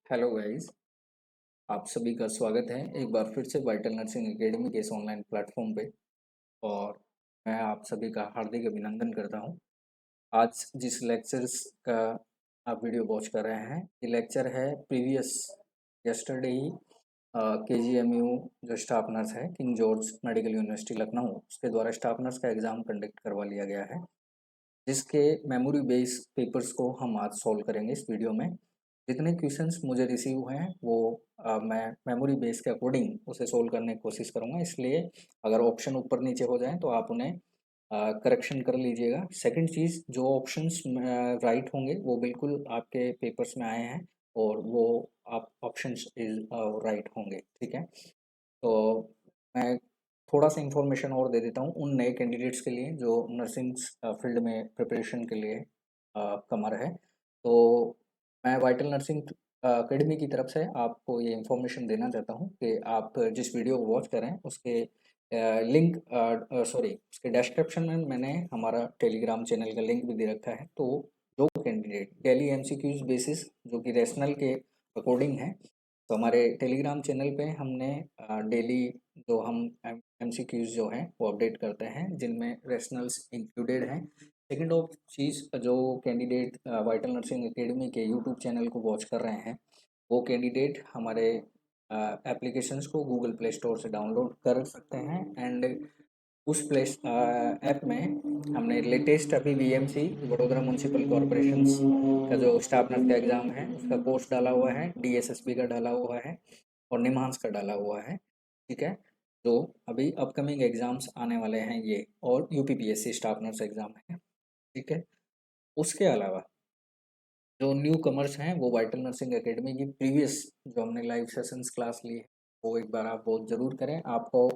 Hello guys. आप सभी का स्वागत है एक बार फिर से वाइटल नर्सिंग एकेडमी के इस ऑनलाइन प्लेटफॉर्म पे। और मैं आप सभी का हार्दिक अभिनंदन करता हूं। आज जिस लेक्चर्स का आप वीडियो वॉच कर रहे हैं, ये लेक्चर है प्रीवियस यस्टरडे ही KGMU जो स्टाफ नर्स है king George medical university Lucknow, उसके द्वारा स्टाफ नर्स का एग्ज़ाम कंडक्ट करवा लिया गया है, जिसके मेमोरी बेस पेपर्स को हम आज सॉल्व करेंगे इस वीडियो में। जितने क्वेश्चंस मुझे रिसीव हुए हैं वो मैं मेमोरी बेस के अकॉर्डिंग उसे सोल्व करने की कोशिश करूंगा, इसलिए अगर ऑप्शन ऊपर नीचे हो जाएं तो आप उन्हें करेक्शन कर लीजिएगा। सेकंड चीज़, जो ऑप्शंस राइट होंगे वो बिल्कुल आपके पेपर्स में आए हैं और वो आप ऑप्शंस इज राइट होंगे, ठीक है। तो मैं थोड़ा सा इंफॉर्मेशन और दे देता हूँ उन नए कैंडिडेट्स के लिए जो नर्सिंग फील्ड में प्रिपरेशन के लिए कमर है। तो मैं वाइटल नर्सिंग अकेडमी की तरफ से आपको ये इन्फॉर्मेशन देना चाहता हूँ कि आप जिस वीडियो को वॉच करें उसके लिंक सॉरी उसके डिस्क्रिप्शन में मैंने हमारा टेलीग्राम चैनल का लिंक भी दे रखा है। तो जो कैंडिडेट डेली एमसीक्यूज बेसिस जो कि रैशनल के अकॉर्डिंग है, तो हमारे टेलीग्राम चैनल पे हमने डेली जो हम एमसीक्यूज जो हैं वो अपडेट करते हैं, जिनमें रैशनल्स इंक्लूडेड हैं। सेकंड ऑफ चीज़, जो कैंडिडेट वाइटल नर्सिंग एकेडमी के यूट्यूब चैनल को वॉच कर रहे हैं, वो कैंडिडेट हमारे एप्लीकेशंस को गूगल प्ले स्टोर से डाउनलोड कर सकते हैं। एंड उस ऐप में हमने लेटेस्ट अभी वीएमसी वडोदरा म्यूनसिपल कॉरपोरेशन का जो स्टाफ नर्स का एग्ज़ाम है उसका कोर्स डाला हुआ है, डीएसएसबी का डाला हुआ है और निम्हांस का डाला हुआ है, ठीक है। तो अभी अपकमिंग एग्ज़ाम्स आने वाले हैं ये, और यूपीपीएससी स्टाफ नर्स एग्ज़ाम है, ठीक है। उसके अलावा जो न्यू कमर्स हैं वो वाइटल नर्सिंग एकेडमी की प्रीवियस जो हमने लाइव सेशंस क्लास ली है वो एक बार आप बहुत ज़रूर करें। आपको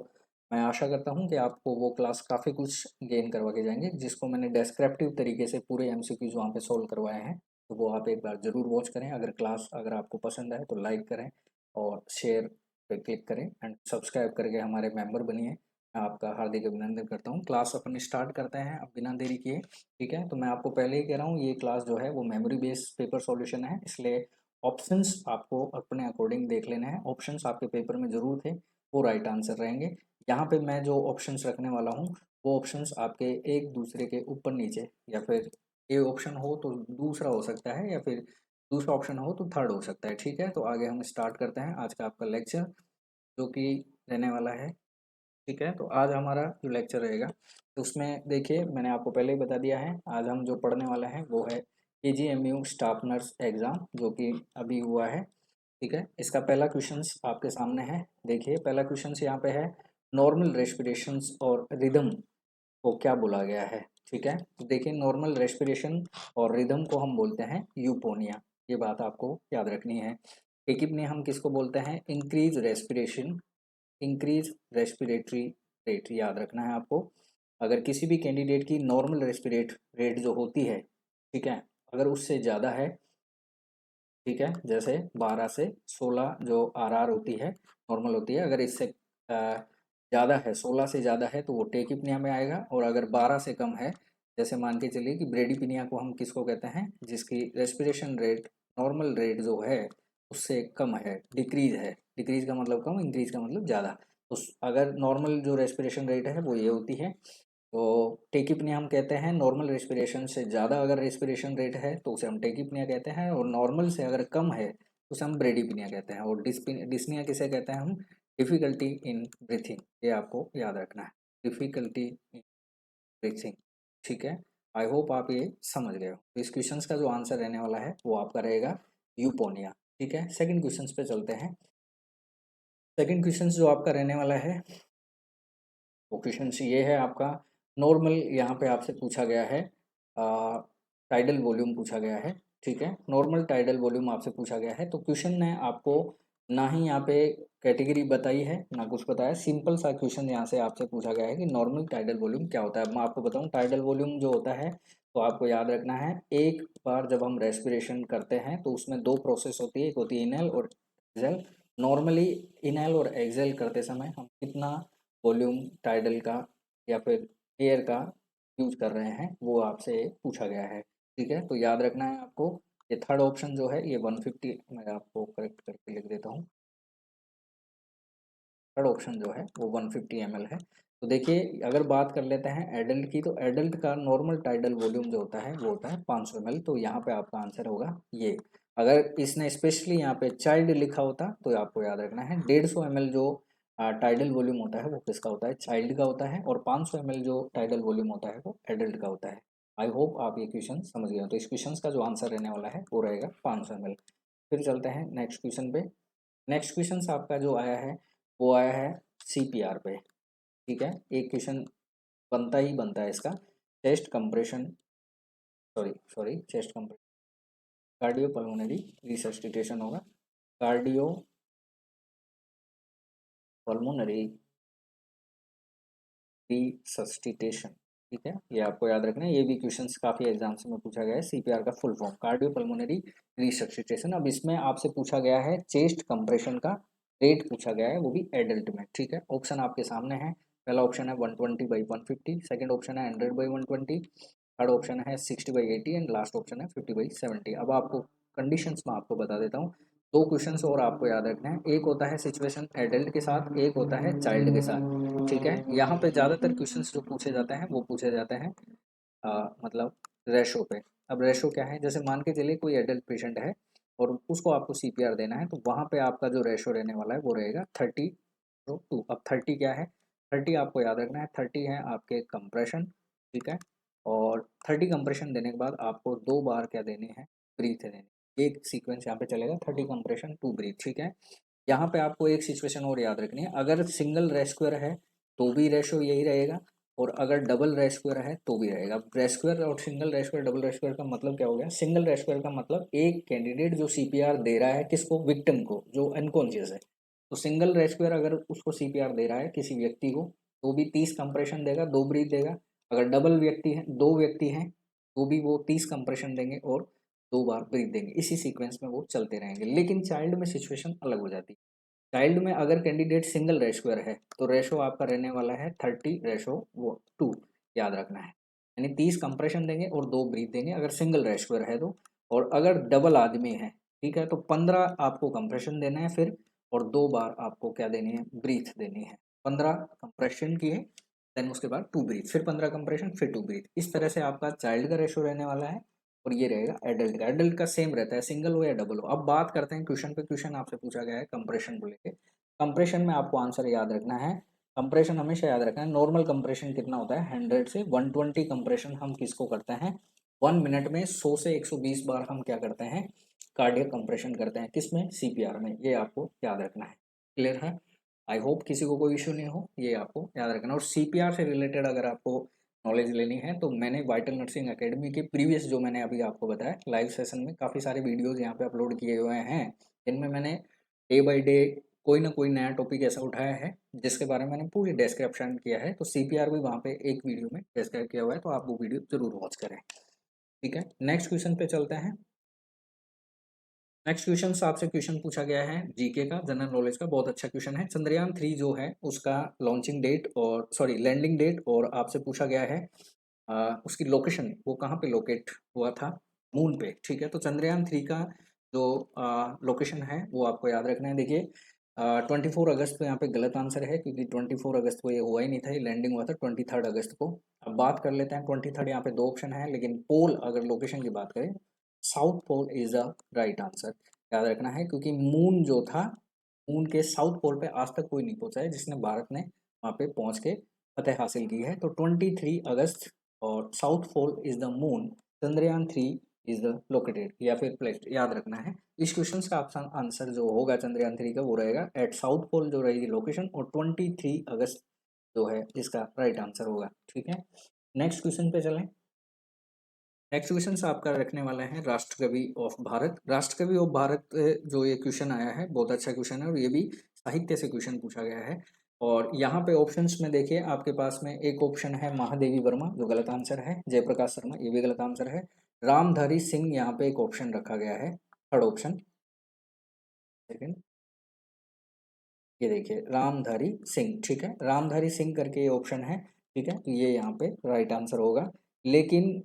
मैं आशा करता हूं कि आपको वो क्लास काफ़ी कुछ गेन करवा के जाएंगे, जिसको मैंने डेस्क्रिप्टिव तरीके से पूरे एमसीक्यूज वहाँ पे सोल्व करवाए हैं। तो वो आप एक बार ज़रूर वॉच करें। अगर आपको पसंद आए तो लाइक करें और शेयर पे क्लिक करें एंड सब्सक्राइब करके हमारे मेंबर बनिए। मैं आपका हार्दिक अभिनंदन करता हूँ। क्लास अपन स्टार्ट करते हैं अब बिना देरी किए, ठीक है। तो मैं आपको पहले ही कह रहा हूँ ये क्लास जो है वो मेमोरी बेस्ड पेपर सॉल्यूशन है, इसलिए ऑप्शंस आपको अपने अकॉर्डिंग देख लेने हैं। ऑप्शंस आपके पेपर में जरूर थे, वो राइट आंसर रहेंगे। यहाँ पे मैं जो ऑप्शंस रखने वाला हूँ वो ऑप्शंस आपके एक दूसरे के ऊपर नीचे, या फिर ए ऑप्शन हो तो दूसरा हो सकता है, या फिर दूसरा ऑप्शन हो तो थर्ड हो सकता है, ठीक है। तो आगे हम स्टार्ट करते हैं आज का आपका लेक्चर, जो कि रहने वाला है, ठीक है। तो आज हमारा जो लेक्चर रहेगा तो उसमें देखिए मैंने आपको पहले ही बता दिया है, आज हम जो पढ़ने वाले हैं वो है KGMU स्टाफ नर्स एग्ज़ाम जो कि अभी हुआ है, ठीक है। इसका पहला क्वेश्चंस आपके सामने है। देखिए पहला क्वेश्चंस यहाँ पे है, नॉर्मल रेस्पिरेशंस और रिदम को क्या बोला गया है, ठीक है। तो देखिए नॉर्मल रेस्पिरेशन और रिदम को हम बोलते हैं यूपोनिया, ये बात आपको याद रखनी है। टेकिपनिया हम किसको बोलते हैं, increase respiration, increase respiratory rate, याद रखना है आपको। अगर किसी भी कैंडिडेट की नॉर्मल रेस्पिरेट रेट जो होती है, ठीक है, अगर उससे ज़्यादा है, ठीक है, जैसे 12 से 16 जो आरआर होती है नॉर्मल होती है, अगर इससे ज़्यादा है, 16 से ज़्यादा है तो वो टेकिपनिया में आएगा। और अगर 12 से कम है, जैसे मान के चलिए कि ब्रेडीपिनिया को हम किसको कहते हैं, जिसकी रेस्पिरेशन रेट नॉर्मल रेट जो है उससे कम है, डिक्रीज है। डिक्रीज का मतलब कम, इंक्रीज का मतलब ज़्यादा। तो अगर नॉर्मल जो रेस्पिरेशन रेट है वो ये होती है, तो टेकिपनिया हम कहते हैं। नॉर्मल रेस्पिरेशन से ज़्यादा अगर रेस्पिरेशन रेट है तो उसे हम टेकिपनिया कहते हैं, और नॉर्मल से अगर कम है तो उसे हम ब्रेडिपनिया कहते हैं। और डिस्निया किसे कहते हैं हम, डिफ़िकल्टी इन ब्रीथिंग, ये आपको याद रखना है, डिफ़िकल्टी इन ब्रीथिंग, ठीक है। आई होप आप ये समझ गए हो। तो इस क्वेश्चन का जो आंसर रहने वाला है वो आपका रहेगा यूपोनिया, ठीक है। सेकंड क्वेश्चन पे चलते हैं। सेकंड क्वेश्चन जो आपका रहने वाला है वो क्वेश्चन ये है आपका, नॉर्मल यहाँ पे आपसे पूछा गया है, टाइडल वॉल्यूम पूछा गया है, ठीक है। नॉर्मल टाइडल वॉल्यूम आपसे पूछा गया है। तो क्वेश्चन ने आपको ना ही यहाँ पे कैटेगरी बताई है ना कुछ बताया, सिंपल सा क्वेश्चन यहाँ से आपसे पूछा गया है कि नॉर्मल टाइडल वॉल्यूम क्या होता है। मैं आपको बताऊँ टाइडल वॉल्यूम जो होता है, तो आपको याद रखना है, एक बार जब हम रेस्पिरेशन करते हैं तो उसमें दो प्रोसेस होती है, एक होती है इनहेल और एक्सहेल। नॉर्मली इनहेल और एक्सहेल करते समय हम कितना वॉल्यूम टाइडल का या फिर एयर का यूज कर रहे हैं वो आपसे पूछा गया है, ठीक है। तो याद रखना है आपको, ये थर्ड ऑप्शन जो है ये 150, मैं आपको करेक्ट करके लिख देता हूँ, थर्ड ऑप्शन जो है वो 150 ml है। तो देखिए अगर बात कर लेते हैं एडल्ट की, तो एडल्ट का नॉर्मल टाइडल वॉल्यूम जो होता है वो होता है 500 ml, तो यहाँ पे आपका आंसर होगा ये। अगर इसने स्पेशली यहाँ पे चाइल्ड लिखा होता तो आपको याद रखना है 150 ml जो टाइडल वॉल्यूम होता है वो किसका होता है, चाइल्ड का होता है, और 500 ml जो टाइडल वॉल्यूम होता है वो एडल्ट का होता है। आई होप आप ये क्वेश्चन समझ गए हो। तो इस क्वेश्चन का जो आंसर रहने वाला है वो रहेगा 500 ml। फिर चलते हैं नेक्स्ट क्वेश्चन पे। नेक्स्ट क्वेश्चन आपका जो आया है वो आया है सीपीआर पे। ठीक है, एक क्वेश्चन बनता ही बनता है इसका, chest compression, sorry chest compression, cardio pulmonary resuscitation होगा, कार्डियो पल्मोनरी रिसस्टिटेशन। ठीक है, ये आपको याद रखना है, ये भी क्वेश्चन काफी एग्जाम्स में पूछा गया है। सीपीआर का फुल फॉर्म कार्डियो पल्मोनरी रिसस्टिटेशन। अब इसमें आपसे पूछा गया है चेस्ट कंप्रेशन का रेट पूछा गया है, वो भी एडल्ट में। ठीक है, ऑप्शन आपके सामने है। पहला ऑप्शन है 120/150, सेकंड ऑप्शन है 100/120, थर्ड ऑप्शन है 60/80 एंड लास्ट ऑप्शन है 50/70। अब आपको कंडीशंस में आपको बता देता हूँ, दो क्वेश्चंस और आपको याद रखना है। एक होता है सिचुएशन एडल्ट के साथ, एक होता है चाइल्ड के साथ। ठीक है, यहाँ पे ज़्यादातर क्वेश्चंस जो पूछे जाते हैं वो पूछे जाते हैं मतलब रेशो पे। अब रेशो क्या है, जैसे मान के चलिए कोई एडल्ट पेशेंट है और उसको आपको सीपीआर देना है, तो वहाँ पे आपका जो रेशो रहने वाला है वो रहेगा 30:2। अब 30 क्या है, 30 आपको याद रखना है, 30 है आपके कंप्रेशन। ठीक है, और 30 कंप्रेशन देने के बाद आपको 2 बार क्या देने हैं, ब्रीथ देने। एक सीक्वेंस यहाँ पे चलेगा 30 कंप्रेशन 2 ब्रीथ। ठीक है, यहाँ पे आपको एक सिचुएशन और याद रखनी है, अगर सिंगल रेस्क्यूअर है तो भी रेशो यही रहेगा, और अगर डबल रेस्क्यूअर है तो भी रहेगा। रेस्क्यूअर और सिंगल रेस्क्यूअर डबल रेस्क्यूअर का मतलब क्या हो गया, सिंगल रेस्क्यूअर का मतलब एक कैंडिडेट जो सीपीआर दे रहा है किसको, विक्टिम को जो अनकॉन्शियस है। तो सिंगल रेस्क्यूअर अगर उसको सीपीआर दे रहा है किसी व्यक्ति को तो भी 30 कंप्रेशन देगा, 2 ब्रीथ देगा। अगर डबल व्यक्ति है, 2 व्यक्ति हैं, तो भी वो 30 कंप्रेशन देंगे और 2 बार ब्रीथ देंगे। इसी सीक्वेंस में वो चलते रहेंगे। लेकिन चाइल्ड में सिचुएशन अलग हो जाती है। चाइल्ड में अगर कैंडिडेट सिंगल रेस्क्यूअर है तो रेशो आपका रहने वाला है 30:2, याद रखना है। यानी 30 कंप्रेशन देंगे और 2 ब्रीथ देंगे अगर सिंगल रेस्क्यूअर है तो। और अगर डबल आदमी है, ठीक है, तो 15 आपको कंप्रेशन देना है फिर, और 2 बार आपको क्या देनी है, ब्रीथ देनी है। 15 कंप्रेशन की है, देन उसके बाद 2 ब्रीथ, फिर 15 कंप्रेशन फिर 2 ब्रीथ। इस तरह से आपका चाइल्ड का रेशो रहने वाला है। और ये रहेगा एडल्ट का। एडल्ट का सेम रहता है, सिंगल हो या डबल हो। अब बात करते हैं क्वेश्चन पे। क्वेश्चन आपसे पूछा गया है कंप्रेशन को लेके। कंप्रेशन में आपको आंसर याद रखना है, कंप्रेशन हमेशा याद रखना है, नॉर्मल कंप्रेशन कितना होता है, 100 से 120 कंप्रेशन हम किसको करते हैं, 1 मिनट में 100 से 120 बार हम क्या करते हैं, कार्डियक कंप्रेशन करते हैं। किसमें, सीपीआर में। ये आपको याद रखना है। क्लियर है, आई होप किसी को कोई इशू नहीं हो, ये आपको याद रखना है। और सीपीआर से रिलेटेड अगर आपको नॉलेज लेनी है तो मैंने वाइटल नर्सिंग एकेडमी के प्रीवियस जो मैंने अभी आपको बताया लाइव सेशन में काफ़ी सारे वीडियोस यहाँ पे अपलोड किए हुए हैं, जिनमें मैंने डे बाय डे कोई ना कोई नया टॉपिक ऐसा उठाया है जिसके बारे में मैंने पूरी डिस्क्रिप्शन किया है। तो सीपीआर भी वहाँ पे एक वीडियो में डिस्क्राइब किया हुआ है, तो आप वो वीडियो जरूर वॉच करें। ठीक है, नेक्स्ट क्वेश्चन पे चलते हैं। नेक्स्ट क्वेश्चन आपसे क्वेश्चन पूछा गया है जीके का, जनरल नॉलेज का, बहुत अच्छा क्वेश्चन है। चंद्रयान 3 जो है उसका लॉन्चिंग डेट और सॉरी लैंडिंग डेट, और आपसे पूछा गया है उसकी लोकेशन, वो कहाँ पे लोकेट हुआ था, मून पे। ठीक है, तो चंद्रयान 3 का जो लोकेशन है वो आपको याद रखना है। देखिए 24 अगस्त तो यहाँ पे गलत आंसर है, क्योंकि 24 अगस्त को ये हुआ ही नहीं था, ये लैंडिंग हुआ था 23 अगस्त को। अब बात कर लेते हैं 23, यहाँ पे 2 ऑप्शन है, लेकिन पोल अगर लोकेशन की बात करें, south pole is the right answer. याद रखना है, क्योंकि मून जो था, मून के साउथ पोल पे आज तक कोई नहीं पहुंचा है जिसने भारत ने वहाँ पे पहुंच के फतेह हासिल की है। तो 23 अगस्त, और south pole is the moon, Chandrayaan 3 is the located या फिर प्लेस्ड, याद रखना है। इस क्वेश्चन का ऑप्शन आंसर जो होगा चंद्रयान 3 का वो रहेगा एट साउथ पोल जो रहेगी लोकेशन, और 23 अगस्त जो है इसका राइट आंसर होगा। ठीक है, नेक्स्ट क्वेश्चन पे चलें। नेक्स्ट क्वेश्चन आपका रखने वाला है राष्ट्रकवि ऑफ भारत। राष्ट्रकवि ऑफ भारत जो ये क्वेश्चन आया है बहुत अच्छा क्वेश्चन है, और ये भी साहित्य से क्वेश्चन पूछा गया है। और यहाँ पे ऑप्शंस में देखिए आपके पास में एक ऑप्शन है महादेवी वर्मा, जो गलत आंसर है। जयप्रकाश शर्मा, ये भी गलत आंसर है। रामधारी सिंह यहाँ पे एक ऑप्शन रखा गया है, थर्ड ऑप्शन। सेकंड, ये देखिए रामधारी सिंह। ठीक है, रामधारी सिंह करके ये ऑप्शन है। ठीक है, तो ये यहाँ पे राइट आंसर होगा। लेकिन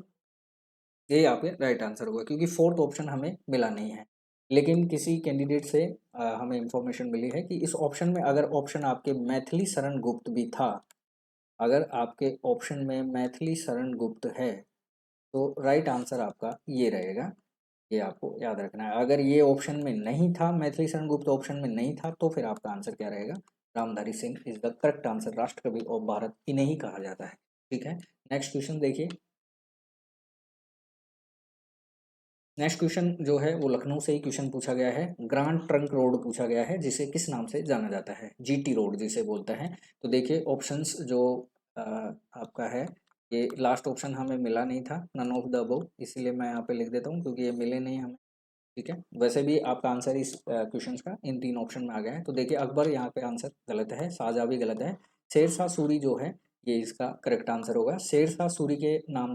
ये यहाँ पे राइट आंसर होगा, क्योंकि फोर्थ ऑप्शन हमें मिला नहीं है। लेकिन किसी कैंडिडेट से हमें इंफॉर्मेशन मिली है कि इस ऑप्शन में अगर ऑप्शन आपके मैथिली शरण गुप्त भी था, अगर आपके ऑप्शन में मैथिली शरण गुप्त है तो राइट आंसर आपका ये रहेगा। ये आपको याद रखना है। अगर ये ऑप्शन में नहीं था, मैथिली शरण गुप्त ऑप्शन में नहीं था, तो फिर आपका आंसर क्या रहेगा? Ramdhari Singh is the correct answer. राष्ट्रकवि ऑफ भारत इन्हें ही कहा जाता है। ठीक है, नेक्स्ट क्वेश्चन देखिए। नेक्स्ट क्वेश्चन जो है वो लखनऊ से ही क्वेश्चन पूछा गया है। ग्रांड ट्रंक रोड पूछा गया है, जिसे किस नाम से जाना जाता है? जीटी रोड जिसे बोलते हैं। तो देखिए ऑप्शंस जो आपका है, ये लास्ट ऑप्शन हमें मिला नहीं था, नन ऑफ द अबव, इसीलिए मैं यहाँ पे लिख देता हूँ क्योंकि ये मिले नहीं हमें। ठीक है, वैसे भी आपका आंसर इस क्वेश्चन का इन 3 ऑप्शन में आ गया है। तो देखिए अकबर यहाँ पे आंसर गलत है, शाहजहाँ भी गलत है। शेरशाह सूरी जो है ये इसका करेक्ट आंसर होगा। शेरशाह सूरी के नाम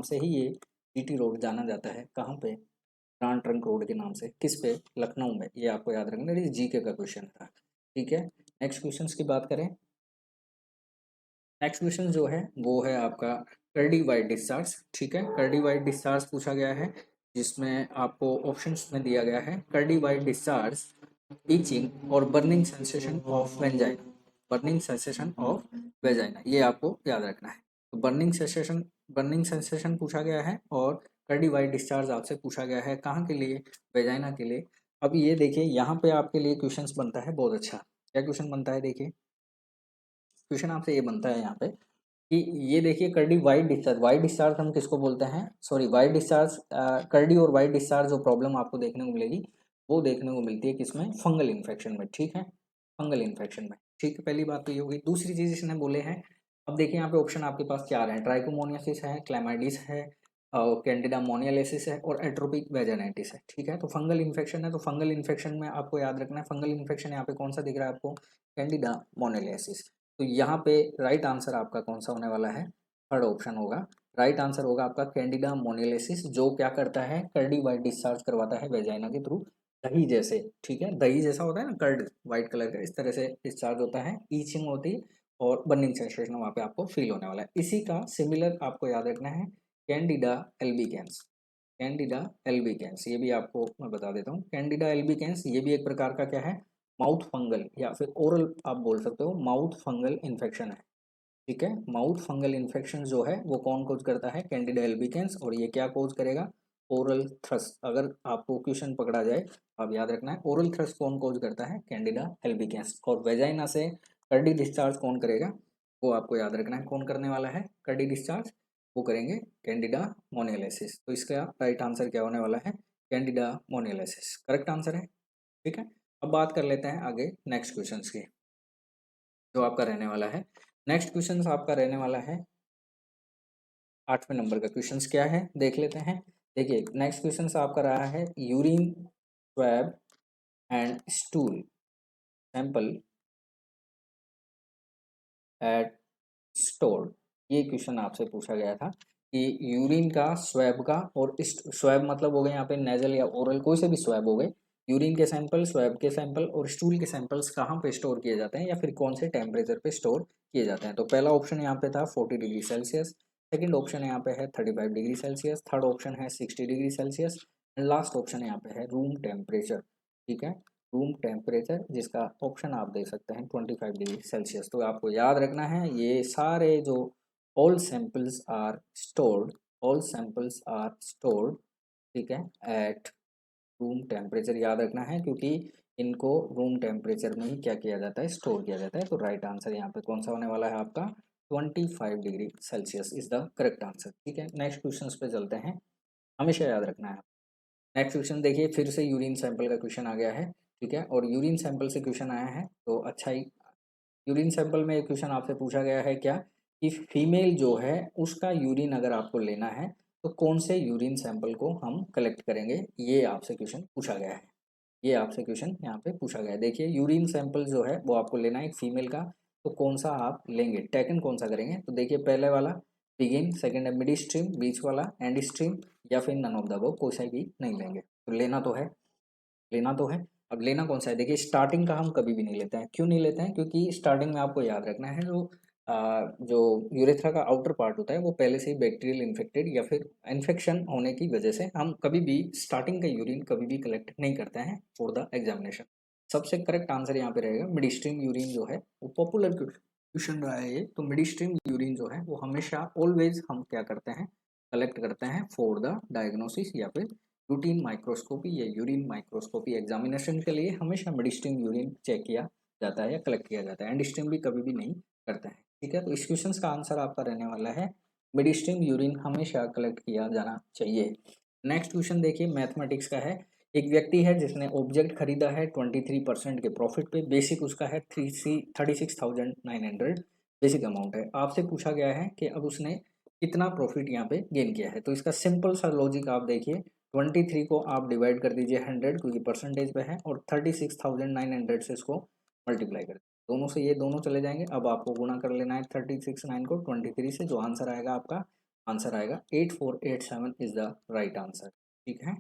से ही ये जीटी रोड जाना जाता है। कहाँ पे? ग्रांड ट्रंक रोड के नाम से। किस पे? लखनऊ में। ये आपको याद रखना, ये जीके का क्वेश्चन था। ठीक है, नेक्स्ट क्वेश्चन की बात करें। नेक्स्ट क्वेश्चन जो है वो है आपका कर्डी वाइट डिस्चार्ज। ठीक है, कर्डी वाइट डिस्चार्ज पूछा गया है, जिसमें आपको ऑप्शंस में दिया गया है कर्डी वाइट डिस्चार्ज, ईचिंग और burning sensation of vagina. Burning sensation of vagina, ये आपको याद रखना है। तो बर्निंग सेंसेशन पूछा गया है, और कर्डी वाइट डिस्चार्ज आपसे पूछा गया है कहाँ के लिए? वेजाइना के लिए। अब ये देखिए यहाँ पे आपके लिए क्वेश्चन बनता है बहुत अच्छा। क्या क्वेश्चन बनता है? देखिए क्वेश्चन आपसे ये बनता है यहाँ पे कि ये देखिए कर्डी वाइट डिस्चार्ज हम किसको बोलते हैं? सॉरी, वाइट डिस्चार्ज, कर्डी और वाइट डिस्चार्ज जो प्रॉब्लम आपको देखने को मिलेगी वो देखने को मिलती है किसमें? फंगल इन्फेक्शन में। ठीक है, फंगल इन्फेक्शन में। ठीक है, पहली बात तो ये होगी। दूसरी चीज इसने बोले हैं, अब देखिए यहाँ पे ऑप्शन आपके पास 4 हैं। ट्राइकोमोनियासिस है, क्लैमाइडिस है, कैंडिडा मोनियालिसिस है और एट्रोपिक वेजाइनाइटिस है। ठीक है, तो फंगल इन्फेक्शन है, तो फंगल इन्फेक्शन में आपको याद रखना है, फंगल इन्फेक्शन यहाँ पे कौन सा दिख रहा है आपको? कैंडिडा मोनियालिसिस। तो यहाँ पे राइट आंसर आपका कौन सा होने वाला है? थर्ड ऑप्शन होगा। राइट आंसर होगा आपका कैंडिडा मोनियालिसिस, जो क्या करता है? कर्डी वाइट डिस्चार्ज करवाता है वेजाइना के थ्रू, दही जैसे। ठीक है, दही जैसा होता है ना कर्ड, व्हाइट कलर का, इस तरह से डिस्चार्ज होता है, ईचिंग होती है और बर्निंग सेंसेशन वहाँ पे आपको फील होने वाला है। इसी का सिमिलर आपको याद रखना है कैंडिडा एल्बिकेंस। कैंडिडा एल्बिकेंस, ये भी आपको मैं बता देता हूँ। कैंडिडा एल्बिकेंस ये भी एक प्रकार का क्या है? माउथ फंगल या फिर ओरल आप बोल सकते हो, माउथ फंगल इन्फेक्शन है। ठीक है, माउथ फंगल इन्फेक्शन जो है वो कौन कोज करता है? Candida albicans. और ये क्या कोज करेगा? ओरल थ्रस। अगर आपको क्वेश्चन पकड़ा जाए तो आप याद रखना है ओरल थ्रस कौन कोज करता है? Candida albicans. और वेजाइना से कर्डी डिस्चार्ज कौन करेगा? वो आपको याद रखना है कौन करने वाला है कर्डी डिस्चार्ज? वो करेंगे कैंडिडा मोनियालिसिस। तो इसका राइट आंसर क्या होने वाला है? कैंडिडा मोनियालिसिस करेक्ट आंसर है। ठीक है, अब बात कर लेते हैं आगे नेक्स्ट क्वेश्चन की, जो आपका रहने वाला है। नेक्स्ट क्वेश्चन आपका रहने वाला है 8वें नंबर का। क्वेश्चन क्या है देख लेते हैं। देखिए नेक्स्ट क्वेश्चन आपका रहा है urine swab and stool sample at stored. ये क्वेश्चन आपसे पूछा गया था कि यूरिन का, स्वैब का, और स्वैब मतलब हो गए यहाँ पे नेजल या ओरल, कोई से भी स्वैब हो गए। यूरिन के सैंपल, स्वैब के सैंपल और स्टूल के सैंपल्स कहाँ पे स्टोर किए जाते हैं या फिर कौन से टेम्परेचर पे स्टोर किए जाते हैं? तो पहला ऑप्शन यहाँ पे था 40 डिग्री सेल्सियस, सेकेंड ऑप्शन यहाँ पे है 35 डिग्री सेल्सियस, थर्ड ऑप्शन है 60 degree Celsius, and last option यहाँ पे है रूम टेम्परेचर। ठीक है, रूम टेम्परेचर, जिसका ऑप्शन आप देख सकते हैं 25 डिग्री सेल्सियस। तो आपको याद रखना है ये सारे जो all samples are stored, all samples are stored, ठीक है, एट रूम टेम्परेचर याद रखना है, क्योंकि इनको रूम टेम्परेचर में ही क्या किया जाता है? स्टोर किया जाता है। तो राइट आंसर यहाँ पे कौन सा होने वाला है आपका? 25 degree Celsius is the correct answer. ठीक है, नेक्स्ट क्वेश्चन पे चलते हैं, हमेशा याद रखना है। नेक्स्ट क्वेश्चन देखिए, फिर से यूरिन सैंपल का क्वेश्चन आ गया है। ठीक है, और यूरिन सैंपल से क्वेश्चन आया है तो अच्छा ही। यूरिन सैंपल में एक क्वेश्चन आपसे पूछा गया है क्या कि फीमेल जो है उसका यूरिन अगर आपको लेना है तो कौन से यूरिन सैंपल को हम कलेक्ट करेंगे? ये आपसे क्वेश्चन पूछा गया है। ये आपसे क्वेश्चन यहाँ पे पूछा गया है। देखिए यूरिन सैंपल जो है वो आपको लेना है एक फीमेल का, तो कौन सा आप लेंगे? टेकन कौन सा करेंगे? तो देखिए पहले वाला बिगिन, सेकंड है मिड स्ट्रीम, बीच वाला एंड स्ट्रीम, या फिर नन ऑफ द अबव, कोई सा भी नहीं लेंगे। तो लेना तो है, लेना तो है। अब लेना कौन सा है? देखिए स्टार्टिंग का हम कभी भी नहीं लेते हैं। क्यों नहीं लेते हैं? क्योंकि स्टार्टिंग में आपको याद रखना है जो जो यूरेथ्रा का आउटर पार्ट होता है वो पहले से ही बैक्टीरियल इन्फेक्टेड या फिर इन्फेक्शन होने की वजह से हम कभी भी स्टार्टिंग का यूरिन कभी भी कलेक्ट नहीं करते हैं फॉर द एग्जामिनेशन। सबसे करेक्ट आंसर यहाँ पे रहेगा मिड स्ट्रीम यूरिन जो है वो पॉपुलर क्वेश्चन रहा है ये। तो मिड स्ट्रीम यूरिन जो है वो हमेशा ऑलवेज हम क्या करते हैं कलेक्ट करते हैं फॉर द डायग्नोसिस या फिर रूटीन माइक्रोस्कोपी या यूरिन माइक्रोस्कोपी एग्जामिनेशन के लिए हमेशा मिड स्ट्रीम यूरिन चेक किया जाता है या कलेक्ट किया जाता है। एंड स्ट्रीम भी कभी भी नहीं करता है। ठीक है, तो इस क्वेश्चन का आंसर आपका रहने वाला है मिड स्ट्रीम यूरिन हमेशा कलेक्ट किया जाना चाहिए। नेक्स्ट क्वेश्चन देखिए मैथमेटिक्स का है। एक व्यक्ति है जिसने ऑब्जेक्ट खरीदा है 23% के प्रॉफिट पे, बेसिक उसका है 36,900 बेसिक अमाउंट है। आपसे पूछा गया है कि अब उसने कितना प्रॉफिट यहाँ पे गेन किया है। तो इसका सिंपल सा लॉजिक आप देखिए, 23 को आप डिवाइड कर दीजिए 100 क्योंकि परसेंटेज पे है और 36,900 से इसको मल्टीप्लाई कर दोनों से ये दोनों चले जाएंगे। अब आपको गुणा कर लेना है 36,9 को 23 से, जो आंसर आएगा आपका आंसर आएगा 8487 इज द राइट आंसर। ठीक है,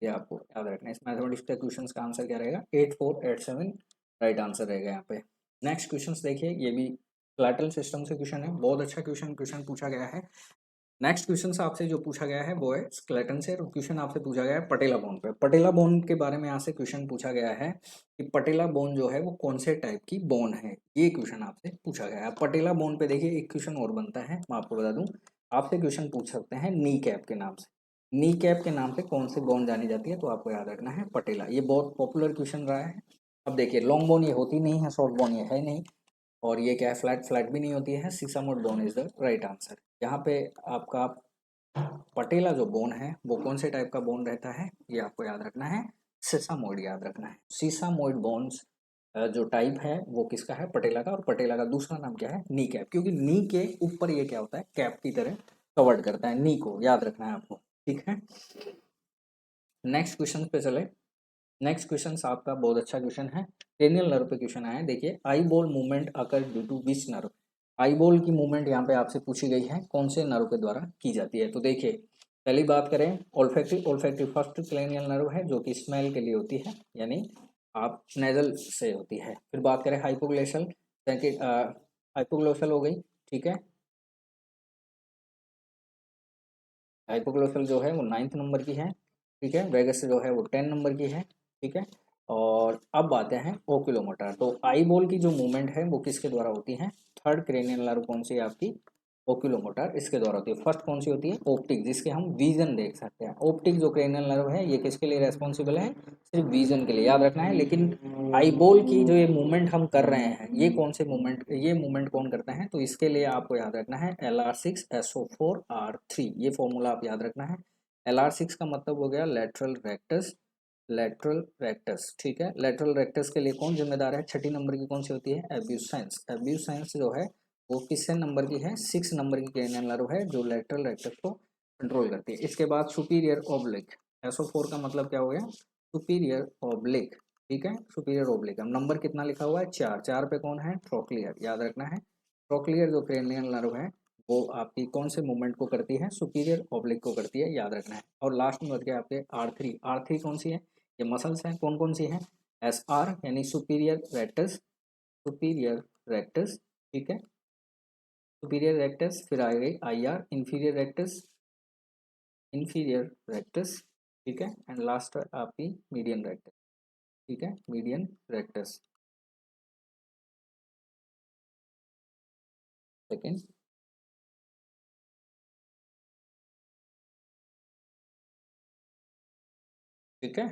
ये आपको याद रखना है। इस मैथमेटिक्स के क्वेश्चन का आंसर क्या रहेगा 8487 राइट आंसर रहेगा यहाँ पे। नेक्स्ट क्वेश्चन देखिए, ये भी प्लैटल सिस्टम से क्वेश्चन है, बहुत अच्छा क्वेश्चन पूछा गया है। नेक्स्ट क्वेश्चन आपसे जो पूछा गया है वो है स्केलेटन से। क्वेश्चन आपसे पूछा गया है पटेला बोन पे। पटेला बोन के बारे में यहाँ से क्वेश्चन पूछा गया है कि पटेला बोन जो है वो कौन से टाइप की बोन है, ये क्वेश्चन आपसे पूछा गया है। पटेला बोन पे देखिए एक क्वेश्चन और बनता है, मैं आपको बता दूं, आपसे क्वेश्चन पूछ सकते हैं नी कैप के नाम से। नी कैप के नाम से कौन सी बोन जानी जाती है, तो आपको याद रखना है पटेला। ये बहुत पॉपुलर क्वेश्चन रहा है। अब देखिए लॉन्ग बोन ये होती नहीं है, शॉर्ट बोन ये है नहीं, और ये क्या है फ्लैट फ्लैट भी नहीं होती है। Sesamoid bone is the right answer. यहाँ पे आपका पटेला जो बोन है वो कौन से टाइप का बोन रहता है, ये आपको याद रखना है सीसामोइड याद रखना है। सीसामोइड बोन्स जो टाइप है वो किसका है पटेला का, और पटेला का दूसरा नाम क्या है नी कैप, क्योंकि नी के ऊपर ये क्या होता है कैप की तरह कवर्ड करता है, नी को याद रखना है आपको। ठीक है, नेक्स्ट क्वेश्चन पे चले। नेक्स्ट क्वेश्चन आपका बहुत अच्छा क्वेश्चन है, क्रेनियल नर्व पे क्वेश्चन आया है। देखिए eye ball movement occur due to which nerve. Eye ball की मूवमेंट यहाँ पे आपसे पूछी गई है कौन से नर्व के द्वारा की जाती है। तो देखिए पहली बात करें ओल्फैक्टिव, ओल्फैक्टिव फर्स्ट क्रेनियल नर्व है जो कि स्मेल के लिए होती है, यानी आप नेजल से होती है। फिर बात करें हाइपोग्लेशल, हाइपोग्लोसल हो गई। ठीक है, हाइपोग्लोसल जो है वो 9th नंबर की है। ठीक है, वेगस जो है वो 10 नंबर की है। ठीक है, और अब आते हैं ओक्यूलोमोटर। तो आई बॉल की जो मूवमेंट है वो किसके द्वारा होती है, थर्ड क्रेनियल नर्व कौन सी है आपकी ओक्यूलोमोटर, इसके द्वारा होती है। फर्स्ट कौन सी होती है ऑप्टिक, जिसके हम विजन देख सकते हैं। ऑप्टिक जो क्रेनियल नर्व है ये किसके लिए रेस्पॉन्सिबल है, सिर्फ विजन के लिए, याद रखना है। लेकिन आई बॉल की जो ये मूवमेंट हम कर रहे हैं ये कौन से मूवमेंट, ये मूवमेंट कौन करता है, तो इसके लिए आपको याद रखना है LR6SO4R3, ये फॉर्मूला आप याद रखना है। LR6 का मतलब हो गया लेटरल रेक्टस, लेटरल रेक्टस। ठीक है, लेटरल रेक्टस के लिए कौन जिम्मेदार है, छठी नंबर की कौन सी होती है एब्यूसेंस। एब्यूसेंस जो है वो किससे नंबर की है, 6 नंबर की क्रेनियल नर्व है जो लेटरल रेक्टस को कंट्रोल करती है। इसके बाद सुपीरियर ओब्लिक, SO4 का मतलब क्या हो गया सुपीरियर ओब्लिक। ठीक है, सुपीरियर ओब्लिक, अब नंबर कितना लिखा हुआ है 4, 4 पे कौन है ट्रोक्लियर, याद रखना है। ट्रोक्लियर जो क्रेनियल नर्व है वो आपकी कौन से मूवमेंट को करती है, सुपीरियर ओब्लिक को करती है, याद रखना है। और लास्ट में बच गया आपके R3। R3 कौन सी है, ये मसल्स हैं, कौन कौन सी है SR यानी सुपीरियर रेक्टस, सुपीरियर रेक्टस। ठीक है, सुपीरियर रेक्टस, फिर आ गई IR inferior rectus, inferior rectus. ठीक है, एंड लास्ट आपकी मीडियन रेक्टस। ठीक है, मीडियन रेक्टस। सेकेंड, ठीक है,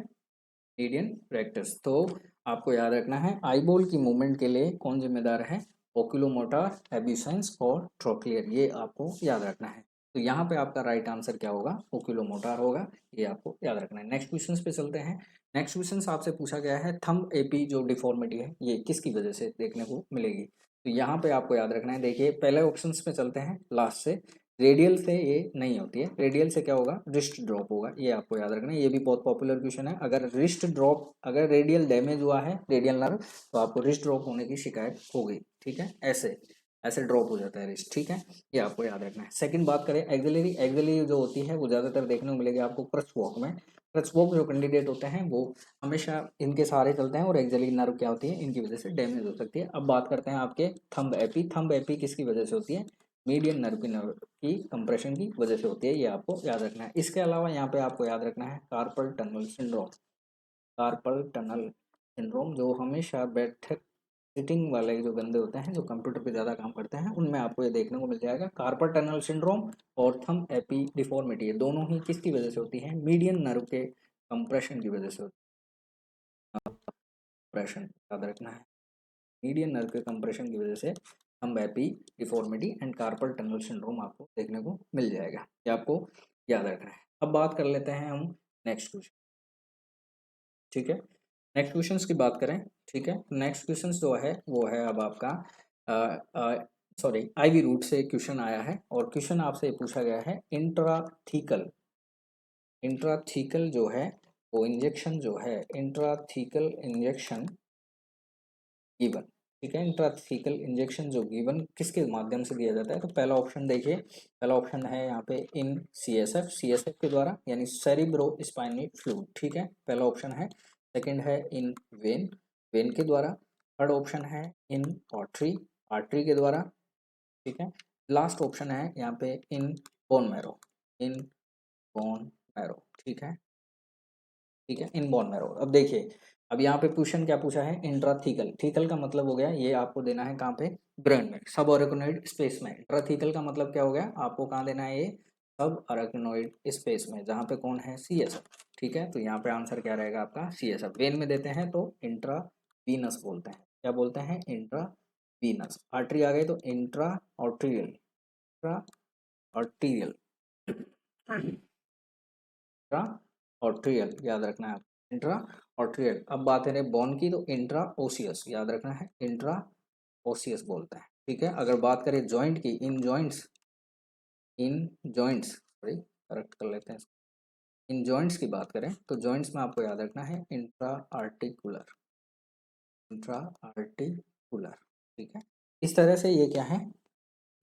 मीडियन रेक्टस। तो आपको याद रखना है आईबॉल की मूवमेंट के लिए कौन जिम्मेदार है, ओक्यूलोमोटर, एब्यूसेंस और ट्रोक्लियर, ये आपको याद रखना है। तो यहाँ पे आपका राइट आंसर क्या होगा ओक्यूलोमोटर होगा, ये आपको याद रखना है। नेक्स्ट क्वेश्चन पे चलते हैं। नेक्स्ट क्वेश्चन आपसे पूछा गया है थंब एपी जो डिफॉर्मिटी है ये किसकी वजह से देखने को मिलेगी। तो यहाँ पे आपको याद रखना है, देखिए पहले ऑप्शन पे चलते हैं लास्ट से। रेडियल से ये नहीं होती है, रेडियल से क्या होगा रिस्ट ड्रॉप होगा, ये आपको याद रखना है। ये भी बहुत पॉपुलर क्वेश्चन है, अगर रिस्ट ड्रॉप, अगर रेडियल डैमेज हुआ है रेडियल नर्व तो आपको रिस्ट ड्रॉप होने की शिकायत होगी। ठीक है, ऐसे ऐसे ड्रॉप हो जाता है रिस्ट, ठीक है, ये आपको याद रखना है। सेकंड बात करें एक्सिलरी, एक्सिलरी जो होती है वो ज़्यादातर देखने को मिलेगी आपको क्रच वॉक में। क्रच वॉक जो कैंडिडेट होते हैं वो हमेशा इनके सहारे चलते हैं और एक्सिलरी नर्व क्या होती है, इनकी वजह से डैमेज हो सकती है। अब बात करते हैं आपके थंब एपी। थंब एपी किसकी वजह से होती है, मीडियन नर्व की कंप्रेशन की वजह से होती है, ये आपको याद रखना है। इसके अलावा यहाँ पे आपको याद रखना है carpal tunnel syndrome. Carpal tunnel syndrome जो हमेशा बैठक सिटिंग वाले जो बंदे होते हैं जो कंप्यूटर पे ज़्यादा काम करते हैं उनमें आपको ये देखने को मिल जाएगा। कार्पल टनल सिंड्रोम और थंब एपी डिफॉर्मिटी, ये दोनों ही किसकी वजह से होती है, मीडियन नर्व के कंप्रेशन की वजह से होती है। कंप्रेशन याद रखना है, मीडियन नर्व के कंप्रेशन की वजह से thumb AP deformity and carpal tunnel syndrome आपको देखने को मिल जाएगा, ये आपको याद रखना है। अब बात कर लेते हैं हम नेक्स्ट क्वेश्चन, ठीक है। नेक्स्ट क्वेश्चंस की बात करें, ठीक है, नेक्स्ट क्वेश्चंस जो है वो है अब आपका सॉरी आईवी रूट से क्वेश्चन आया है और क्वेश्चन आपसे पूछा गया है इंट्राथीकल। इंट्राथीकल जो है वो इंजेक्शन जो है, इंट्राथीकल इंजेक्शन गिवन, ठीक है। इंट्राथीकल इंजेक्शन जो गिवन किसके माध्यम से दिया जाता है, तो पहला ऑप्शन देखिए, पहला ऑप्शन है यहाँ पे इन सीएसएफ, सीएसएफ के द्वारा यानी सेरिब्रो स्पाइनल फ्लूइड, ठीक है, पहला ऑप्शन है। सेकंड है इन वेन, वेन के द्वारा। थर्ड ऑप्शन है इन आर्टरी, आर्टरी के द्वारा, ठीक है। लास्ट ऑप्शन है यहाँ पे in bone marrow, in bone marrow, ठीक है, ठीक है, इन बोन मैरो। अब देखिए, अब यहाँ पे क्वेश्चन क्या पूछा है, इंट्राथीकल, थीकल का मतलब हो गया ये आपको देना है कहाँ पे, ब्रेन में, सब ऑर्गेनोइड स्पेस में। इंट्राथीकल का मतलब क्या हो गया, आपको कहाँ देना है, ये सब ऑर्गेनोइड स्पेस में, जहाँ पे कौन है, सीएसएफ, ठीक है। तो यहाँ पे आंसर क्या रहेगा आपका, सीएसएफ। वेन में देते हैं तो इंट्रावीनस बोलते हैं, क्या बोलते हैं, इंट्रावीनस। आर्टरी आ गए तो intra arterial, intra arterial, intra arterial याद रखना है, इंट्रा ऑर्ट्रियल। अब बात है बोन की तो इंट्रा ओसियस याद रखना है, इंट्रा ओसियस बोलते हैं, ठीक है। अगर बात करें जॉइंट की, इन जॉइंट्स, इन जॉइंट्स सॉरी करेक्ट कर लेते हैं, इन जॉइंट्स की बात करें तो जॉइंट्स में आपको याद रखना है इंट्रा आर्टिकुलर, इंट्रा आर्टिकुलर, ठीक है। इस तरह से ये क्या है,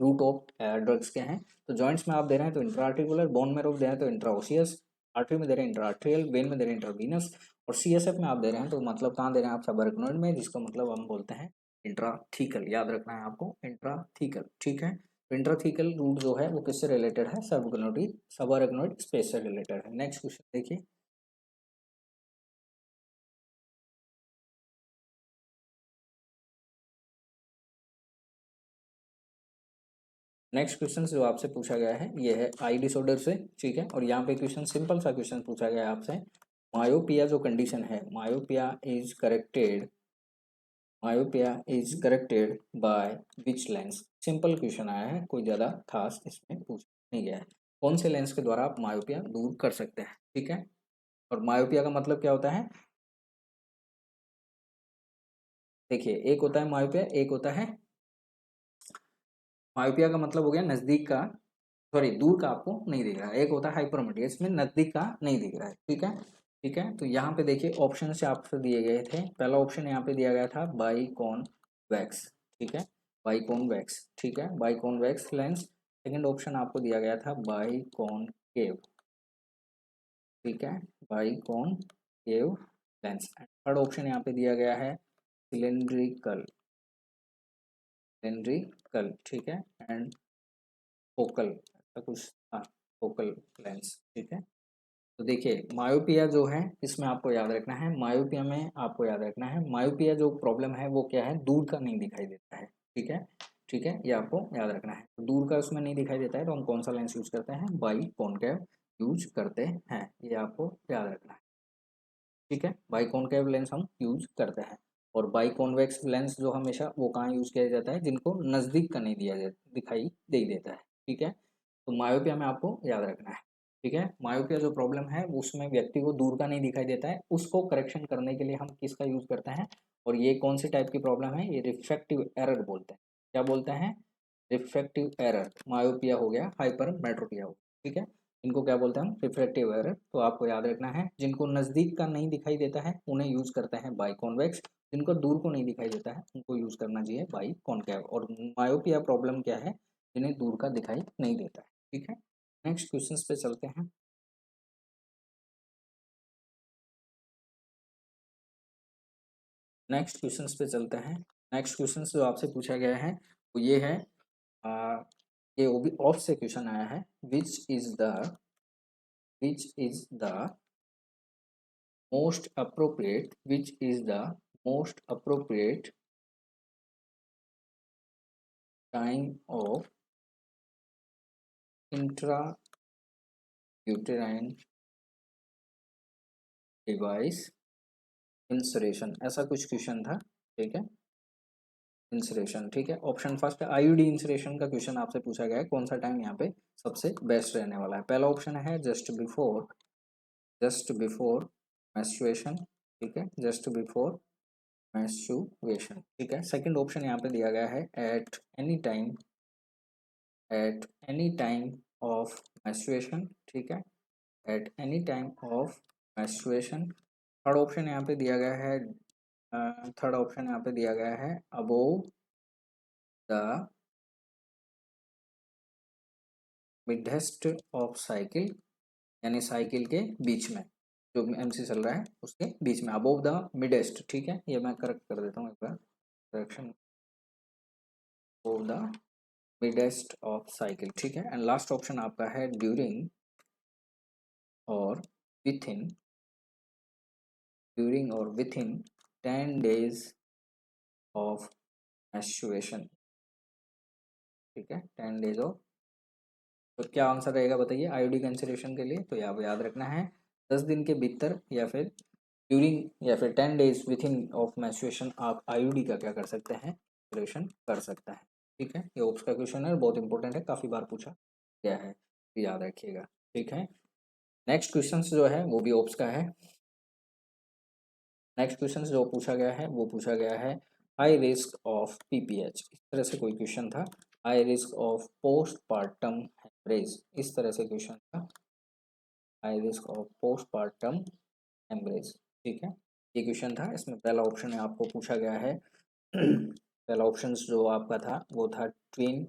रूट ऑफ ड्रग्स के हैं। तो जॉइंट्स में आप दे रहे हैं तो इंट्राआर्टिकुलर, बोन में रोक दे रहे हैं तो इंट्राओसियस, आर्टरी में दे रहे हैं इंट्राआर्ट्रियल, वेन में दे रहे हैं इंट्रावीनस, और सीएसएफ में आप दे रहे हैं तो मतलब कहाँ दे रहे हैं आप, सबआर्कनोइड में, जिसको मतलब हम बोलते हैं इंट्राथीकल, याद रखना है आपको इंट्राथीकल, ठीक है। तो इंट्राथीकल रूट जो है वो किससे रिलेटेड है, सबआर्कनोइड स्पेस से रिलेटेड है। नेक्स्ट क्वेश्चन देखिए, नेक्स्ट क्वेश्चन जो आपसे पूछा गया है ये है आई डिसऑर्डर से, ठीक है। और यहाँ पे क्वेश्चन सिंपल सा क्वेश्चन पूछा गया है आपसे, मायोपिया जो कंडीशन है, myopia is corrected by which lens. Simple question आया है, कोई ज़्यादा खास इसमें पूछ नहीं गया है। कौन से लेंस के द्वारा आप मायोपिया दूर कर सकते हैं, ठीक है। और मायोपिया का मतलब क्या होता है, देखिए एक होता है मायोपिया, एक होता है, मायोपिया का मतलब हो गया नज़दीक का, सॉरी दूर का आपको नहीं दिख रहा है, एक होता है हाइपरमेट्रिक, इसमें नज़दीक का नहीं दिख रहा है, ठीक है, ठीक है। तो यहाँ पे देखिए ऑप्शन से आपसे दिए गए थे, पहला ऑप्शन यहाँ पे दिया गया था बाइकॉन वैक्स, ठीक है, बाइकॉन वैक्स, ठीक है, बाइकॉन वैक्स लेंस। सेकंड ऑप्शन आपको दिया गया था बाइकॉन केव, ठीक है, बाइकॉन केव लेंस। थर्ड ऑप्शन यहाँ पे दिया गया है सिलेंड्रिकल, सिलेंड्रिकल, ठीक है, एंड फोकल, ऐसा कुछ, हाँ फोकल लेंस, ठीक है। तो देखिए मायोपिया जो है इसमें आपको याद रखना है, मायोपिया में आपको याद रखना है, मायोपिया जो प्रॉब्लम है वो क्या है, दूर का नहीं दिखाई देता है, ठीक है, ठीक है, ये आपको याद रखना है। तो दूर का उसमें नहीं दिखाई देता है तो हम कौन सा लेंस यूज करते हैं, बाई कॉनकेव यूज करते हैं, ये आपको याद रखना है, ठीक है। बाई कॉनकेव लेंस हम यूज करते हैं। और बाई कॉन्वेक्स लेंस जो हमेशा वो कहाँ यूज किया जाता है, जिनको नज़दीक का नहीं दिया जाता, दिखाई दे देता है, ठीक है। तो मायोपिया में आपको याद रखना है, ठीक है। मायोपिया जो प्रॉब्लम है उसमें व्यक्ति को दूर का नहीं दिखाई देता है, उसको करेक्शन करने के लिए हम किसका यूज करते हैं, और ये कौन सी टाइप की प्रॉब्लम है, ये रिफ्रैक्टिव एरर बोलते हैं, क्या बोलते हैं, रिफ्रैक्टिव एरर। मायोपिया हो गया, हाइपर मेट्रोपिया हो गया, ठीक है, इनको क्या बोलते हैं हम, रिफ्रैक्टिव एरर। तो आपको याद रखना है जिनको नज़दीक का नहीं दिखाई देता है उन्हें यूज करते हैं बाइकॉन्वेक्स, जिनको दूर को नहीं दिखाई देता है उनको यूज़ करना चाहिए बाई कॉनकेव। और मायोपिया प्रॉब्लम क्या है, जिन्हें दूर का दिखाई नहीं देता है। ठीक है, नेक्स्ट क्वेश्चन पे चलते हैं। नेक्स्ट क्वेश्चन पे चलते हैं। नेक्स्ट क्वेश्चन जो आपसे पूछा गया है वो ये है, आ, ये वो भी ऑफ से क्वेश्चन आया है। Which is the most appropriate time of intra device insertion, ऐसा कुछ क्वेश्चन था। ठीक है, इंसरेशन। ठीक है, ऑप्शन फर्स्ट आईयूडी इंसरेशन का क्वेश्चन आपसे पूछा गया है, कौन सा टाइम यहाँ पे सबसे बेस्ट रहने वाला है। पहला ऑप्शन है जस्ट बिफोर मेंस्ट्रुएशन। ठीक है, जस्ट बिफोर मेंस्ट्रुएशन। ठीक है, सेकंड ऑप्शन यहाँ पे दिया गया है at any time of menstruation. ठीक है, at any time of menstruation. Third option यहाँ पे दिया गया है above the midst of cycle, यानी साइकिल के बीच में, जो एमसी चल रहा है उसके बीच में, अबोव द मिडेस्ट। ठीक है, ये मैं करेक्ट कर देता हूँ एक बार, correction, above the midst of cycle. ठीक है, एंड लास्ट ऑप्शन आपका है और विथ इन ड्यूरिंग और within 10 days of menstruation। ठीक है, 10 days ऑफ, तो क्या आंसर रहेगा बताइए आईओडी कैंसिलेशन के लिए। तो यहाँ याद रखना है 10 दिन के भीतर या फिर ड्यूरिंग या फिर 10 days with in of menstruation आप आईओडी का क्या कर सकते हैं, कैंसिलेशन कर सकता है। ठीक है, ये ओप्स का क्वेश्चन है, बहुत इंपॉर्टेंट है, काफ़ी बार पूछा गया है, तो याद रखिएगा। ठीक है, नेक्स्ट क्वेश्चन जो है वो भी ओप्स का है। नेक्स्ट क्वेश्चन जो पूछा गया है वो पूछा गया है हाई रिस्क ऑफ पीपीएच, इस तरह से कोई क्वेश्चन था। High risk of postpartum haemorrhage, इस तरह से क्वेश्चन था, high risk of postpartum haemorrhage. ठीक है, ये क्वेश्चन था। इसमें पहला ऑप्शन आपको पूछा गया है पहला ऑप्शन जो आपका था वो था ट्विन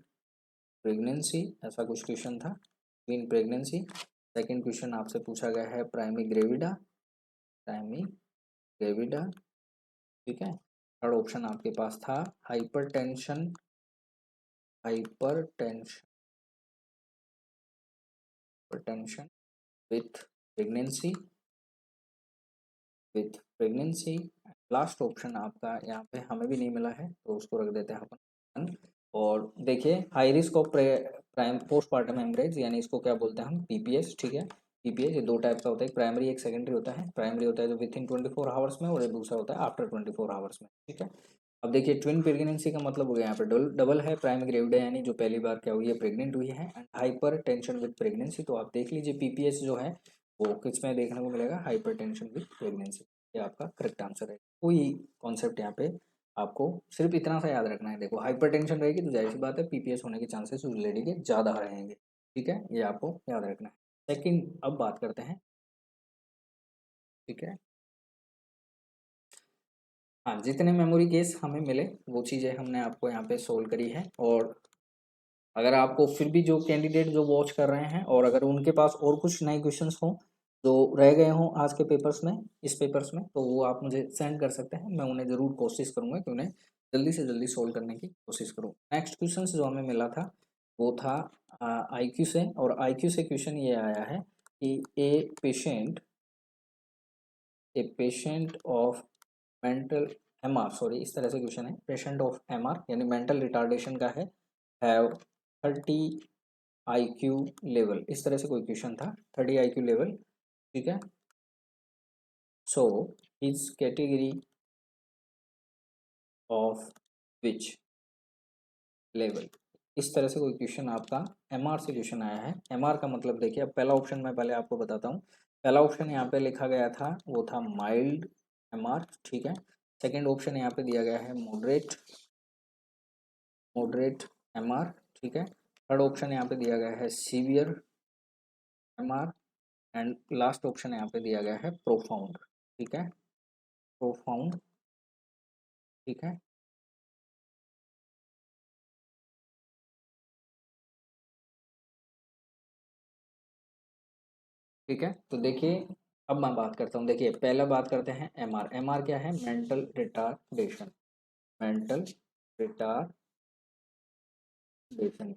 प्रेगनेंसी, ऐसा कुछ क्वेश्चन था, ट्विन प्रेगनेंसी। सेकंड क्वेश्चन आपसे पूछा गया है प्राइमी ग्रेविडा। ठीक है, थर्ड ऑप्शन आपके पास था hypertension hypertension hypertension with pregnancy with pregnancy. Last option आपका यहाँ पे हमें भी नहीं मिला है तो उसको रख देते हैं अपन। और देखिए high risk of prime postmortem haemorrhage, यानी इसको क्या बोलते हैं हम, पीपीएस। ठीक है, पीपीएस ये दो टाइप का होता है, एक प्राइमरी एक सेकेंडरी होता है। प्राइमरी होता है जो विथ इन 24 आवर्स में, और ये दूसरा होता है आफ्टर 24 आवर्स में। ठीक है, अब देखिए ट्विन प्रेगनेंसी का मतलब हो गया यहाँ पे डबल है, प्राइम ग्रेविडा यानी जो पहली बार क्या हुई है, प्रेग्नेंट हुई है, and hyper tension with pregnancy. तो आप देख लीजिए पीपीएस जो है वो किस में देखने को मिलेगा, हाइपर टेंशन विद प्रेगनेंसी। ये आपका करेक्ट आंसर है। कोई कॉन्सेप्ट यहाँ पे आपको सिर्फ इतना सा याद रखना है, देखो हाइपर टेंशन रहेगी तो जाहिर सी बात है पीपीएस होने के चांसेस उस लेडी के ज़्यादा रहेंगे। ठीक है, ये आपको याद रखना है। सेकंड अब बात करते हैं। ठीक है, हाँ, जितने मेमोरी केस हमें मिले वो चीज़ें हमने आपको यहाँ पे सोल्व करी है। और अगर आपको फिर भी जो कैंडिडेट जो वॉच कर रहे हैं और अगर उनके पास और कुछ नए क्वेश्चंस हों जो रह गए हों आज के पेपर्स में, इस पेपर्स में, तो वो आप मुझे सेंड कर सकते हैं। मैं उन्हें ज़रूर कोशिश करूँगा कि उन्हें जल्दी से जल्दी सोल्व करने की कोशिश करूँ। नेक्स्ट क्वेश्चन जो हमें मिला था वो था आईक्यू से, और आईक्यू से क्वेश्चन ये आया है कि a patient of mental MR, sorry इस तरह से क्वेश्चन है, पेशेंट ऑफ एमआर यानी मेंटल रिटार्डेशन का है, हैव 30 IQ लेवल, इस तरह से कोई क्वेश्चन था, 30 IQ लेवल। ठीक है, so his category of which level, इस तरह से कोई क्वेश्चन आपका एमआर से क्वेश्चन आया है। एमआर का मतलब देखिए, अब पहला ऑप्शन मैं पहले आपको बताता हूँ। पहला ऑप्शन यहाँ पे लिखा गया था वो था माइल्ड एमआर। ठीक है, सेकंड ऑप्शन यहाँ पे दिया गया है मॉडरेट मॉडरेट एमआर। ठीक है, थर्ड ऑप्शन यहाँ पे दिया गया है severe MR, and last option यहाँ पे दिया गया है प्रोफाउंड। ठीक है, प्रोफाउंड ठीक है। ठीक है, तो देखिए अब मैं बात करता हूँ। देखिए पहला बात करते हैं एमआर। एमआर क्या है? Mental retardation. मेंटल रिटार्डेशन,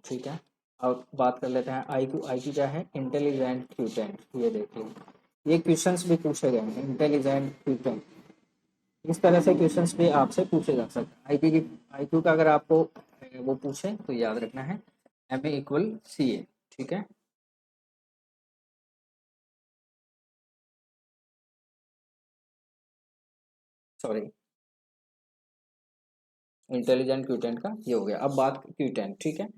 ठीक है। अब बात कर लेते हैं आईक्यू। आईक्यू क्या है? इंटेलिजेंट क्यूटेंट। ये देखिए, ये क्वेश्चंस भी पूछे गए हैं, इंटेलिजेंट क्यूटेंट। इस तरह से क्वेश्चंस भी आपसे पूछे जा सकते हैं। आईक्यू की, आईक्यू का अगर आपको वो पूछे तो याद रखना है एम ए इक्वल सी ए। ठीक है, सॉरी, इंटेलिजेंट क्यूटेंट का ये हो गया। अब बात क्यूटेंट, ठीक है।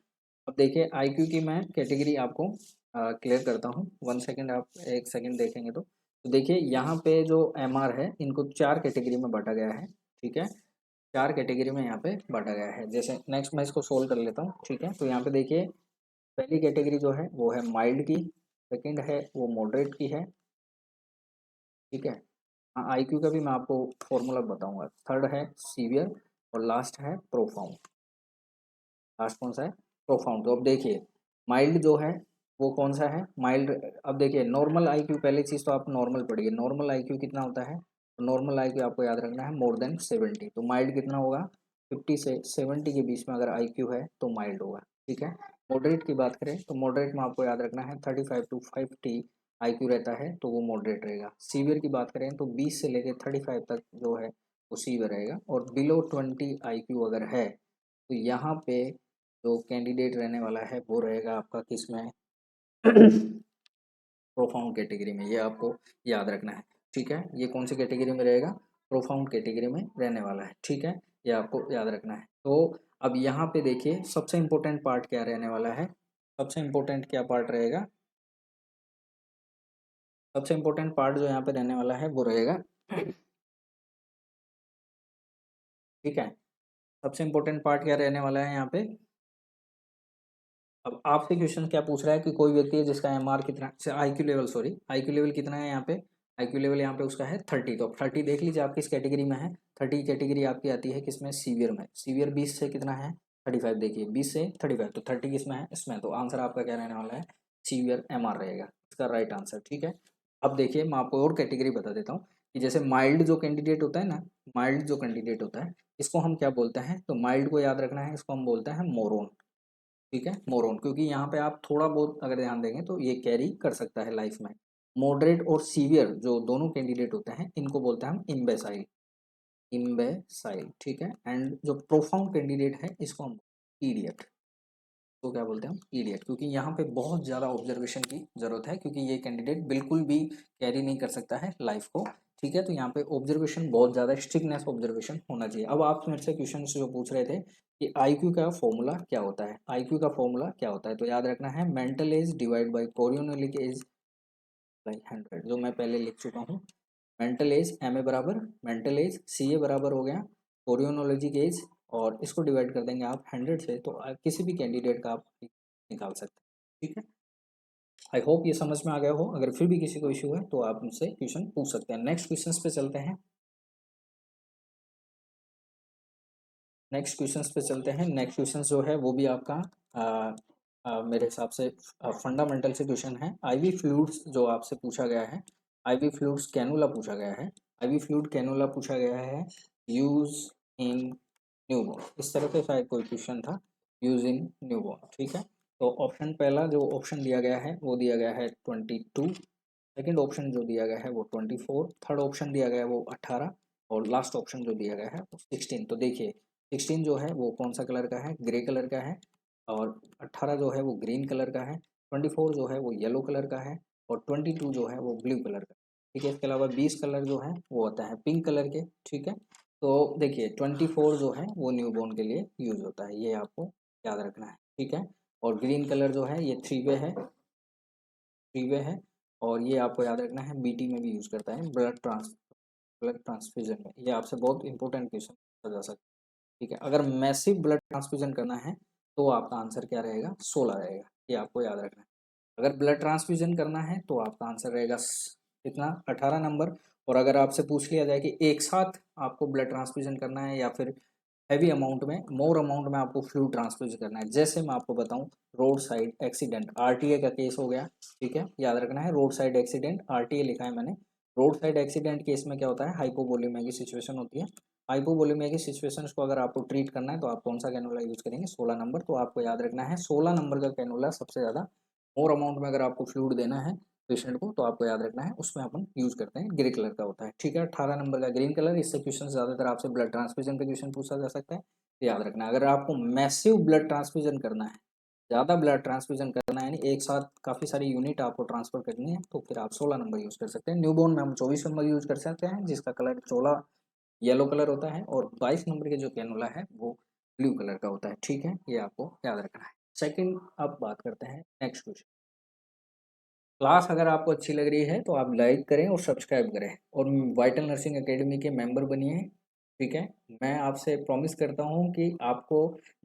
अब देखिए आईक्यू की मैं कैटेगरी आपको क्लियर करता हूँ। 1 सेकंड, आप 1 सेकंड देखेंगे तो देखिए यहाँ पे जो एमआर है इनको 4 कैटेगरी में बांटा गया है। ठीक है, 4 कैटेगरी में यहाँ पे बांटा गया है। जैसे नेक्स्ट मैं इसको सोल्व कर लेता हूँ। ठीक है, तो यहाँ पे देखिए पहली कैटेगरी जो है वो है माइल्ड की, सेकंड है वो मॉडरेट की है। ठीक है, हाँ आईक्यू का भी मैं आपको फॉर्मूला बताऊंगा। थर्ड है सीवियर और लास्ट है प्रोफाउंड। लास्ट कौन सा है? प्रोफाउंड। तो अब देखिए माइल्ड जो है वो कौन सा है? माइल्ड। अब देखिए नॉर्मल आईक्यू, पहली चीज़ तो आप नॉर्मल पढ़िए। नॉर्मल आईक्यू कितना होता है? नॉर्मल आईक्यू आपको याद रखना है मोर देन 70। तो माइल्ड कितना होगा? 50 से 70 के बीच में अगर आईक्यू है तो माइल्ड होगा। ठीक है, मॉडरेट की बात करें तो मॉडरेट में आपको याद रखना है 35 to 50 आईक्यू रहता है तो वो मॉडरेट रहेगा। सीवियर की बात करें तो 20 से लेकर 35 तक जो है वो सीवियर रहेगा। और बिलो 20 आईक्यू अगर है तो यहाँ पे जो कैंडिडेट रहने वाला है वो रहेगा आपका किस में? प्रोफाउंड कैटेगरी में। ये आपको याद रखना है। ठीक है, ये कौन सी कैटेगरी में रहेगा? प्रोफाउंड कैटेगरी में रहने वाला है। ठीक है, ये आपको याद रखना है। तो अब यहाँ पे देखिए सबसे इम्पोर्टेंट पार्ट क्या रहने वाला है? सबसे इम्पोर्टेंट क्या पार्ट रहेगा? सबसे इम्पोर्टेंट पार्ट जो यहाँ पे रहने वाला है वो रहेगा, ठीक है, सबसे इम्पोर्टेंट पार्ट क्या रहने वाला है यहाँ पे? अब आपसे क्वेश्चन क्या पूछ रहा है कि कोई व्यक्ति है जिसका एमआर कितना, IQ level, sorry IQ level कितना है यहाँ पे? आईक्यू लेवल यहाँ पे उसका है 30। तो अब 30 देख लीजिए आप किस कैटेगरी में है। 30 कैटेगरी आपकी आती है किसमें? सीवियर में। सीवियर 20 से कितना है? 35। देखिए 20 से 35, तो 30 किसमें है? इसमें। तो आंसर आपका क्या रहने वाला है? सीवियर एमआर रहेगा इसका राइट आंसर। ठीक है, अब देखिए मैं आपको और कैटेगरी बता देता हूँ कि जैसे माइल्ड जो कैंडिडेट होता है ना, माइल्ड जो कैंडिडेट होता है इसको हम क्या बोलते हैं? तो माइल्ड को याद रखना है, इसको हम बोलते हैं मोरोन। ठीक है, मोरोन, क्योंकि यहाँ पे आप थोड़ा बहुत अगर ध्यान देंगे तो ये कैरी कर सकता है लाइफ में। मॉडरेट और सीवियर जो दोनों कैंडिडेट होते हैं इनको बोलते हैं हम इम्बेसाइल। इम्बेसाइल, ठीक है। एंड जो प्रोफाउंड कैंडिडेट है इसको हम इडियट। तो क्या बोलते हैं हम? इडियट, क्योंकि यहाँ पे बहुत ज़्यादा ऑब्जर्वेशन की जरूरत है, क्योंकि ये कैंडिडेट बिल्कुल भी कैरी नहीं कर सकता है लाइफ को। ठीक है, तो यहाँ पे ऑब्जर्वेशन बहुत ज़्यादा स्ट्रिक्टनेस ऑब्जर्वेशन होना चाहिए। अब आप मेरे से क्वेश्चन जो पूछ रहे थे कि आईक्यू का फॉर्मूला क्या होता है? आईक्यू का फॉर्मूला क्या होता है? तो याद रखना है mental age divide by chronological age by 100, जो मैं पहले लिख चुका हूँ। मेंटल एज एम ए बराबर मेंटल एज सी ए बराबर हो गया कोरियोनोलॉजिक एज, और इसको डिवाइड कर देंगे आप 100 से, तो किसी भी कैंडिडेट का आप निकाल सकते हैं। ठीक है, आई होप ये समझ में आ गया हो। अगर फिर भी किसी को इशू है तो आप मुझसे क्वेश्चन पूछ सकते हैं। नेक्स्ट क्वेश्चन पे चलते हैं। नेक्स्ट क्वेश्चन जो है वो भी आपका मेरे हिसाब से फंडामेंटल से क्वेश्चन है। आईवी फ्लूइड्स जो आपसे पूछा गया है, आईवी फ्लूइड्स कैनुला पूछा गया है। आईवी फ्लूइड कैनुला पूछा गया है, यूज इन न्यूबॉर्न, इस तरह के शायद कोई क्वेश्चन था, यूज इन न्यूबॉर्न। ठीक है, तो ऑप्शन पहला जो ऑप्शन दिया गया है वो दिया गया है 22, सेकंड ऑप्शन जो दिया गया है वो 24, थर्ड ऑप्शन दिया गया है वो 18, और लास्ट ऑप्शन जो दिया गया है वो 16। तो देखिए 16 जो है वो कौन सा कलर का है? ग्रे कलर का है। और 18 जो है वो ग्रीन कलर का है। 24 जो है वो येलो कलर का है। और 22 जो है वो ब्लू कलर का। ठीक है, इसके अलावा 20 कलर जो है वो आता है पिंक कलर के। ठीक है, तो देखिए 24 जो है वो न्यूबॉर्न के लिए यूज होता है, ये आपको याद रखना है। ठीक है, और ग्रीन कलर जो है ये 3 वे है, 3 वे है। और ये आपको याद रखना है बीटी में भी यूज करता है, ब्लड ट्रांसफ्यूजन में। ये आपसे बहुत इंपॉर्टेंट क्वेश्चन पूछा जा सकता है। ठीक है, अगर मैसिव ब्लड ट्रांसफ्यूजन करना है तो आपका आंसर क्या रहेगा? 16 रहेगा, ये आपको याद रखना है। अगर ब्लड ट्रांसफ्यूजन करना है तो आपका आंसर रहेगा कितना? 18 नंबर। और अगर आपसे पूछ लिया जाए कि एक साथ आपको ब्लड ट्रांसफ्यूजन करना है या फिर हैवी अमाउंट में, मोर अमाउंट में आपको फ्लूइड ट्रांसफ्यूज करना है। जैसे मैं आपको बताऊं, रोड साइड एक्सीडेंट, आरटीए का केस हो गया, ठीक है, याद रखना है, रोड साइड एक्सीडेंट, आरटीए लिखा है मैंने। रोड साइड एक्सीडेंट केस में क्या होता है, हाइपोवोलेमिया की सिचुएशन होती है। हाइपोवोलेमिया की सिचुएशंस को अगर आपको ट्रीट करना है तो आप कौन सा कैनुला यूज करेंगे, 16 नंबर। तो आपको याद रखना है 16 नंबर का कैनुला सबसे ज़्यादा मोर अमाउंट में अगर आपको फ्लूइड देना है पेशेंट को, तो आपको याद रखना है उसमें अपन यूज करते हैं ग्रे कलर का होता है, ठीक है। 18 नंबर का ग्रीन कलर, इससे क्वेश्चन ज़्यादातर आपसे ब्लड ट्रांसफ्यूजन पे क्वेश्चन पूछा जा सकता है, तो याद रखना है। अगर आपको मैसिव ब्लड ट्रांसफ्यूजन करना है, ज़्यादा ब्लड ट्रांसफ्यूजन करना है, यानी एक साथ काफ़ी सारी यूनिट आपको ट्रांसफर करनी है, तो फिर आप 16 नंबर यूज़ कर सकते हैं। न्यूबॉर्न में हम 24 नंबर यूज़ कर सकते हैं, जिसका कलर 16 येलो कलर होता है, और 22 नंबर के जो कैनुला है वो ब्लू कलर का होता है, ठीक है, ये आपको याद रखना है। सेकंड, अब बात करते हैं नेक्स्ट क्वेश्चन। क्लास अगर आपको अच्छी लग रही है तो आप लाइक करें और सब्सक्राइब करें, और वाइटल नर्सिंग एकेडमी के मेंबर बनिए, ठीक है। मैं आपसे प्रॉमिस करता हूँ कि आपको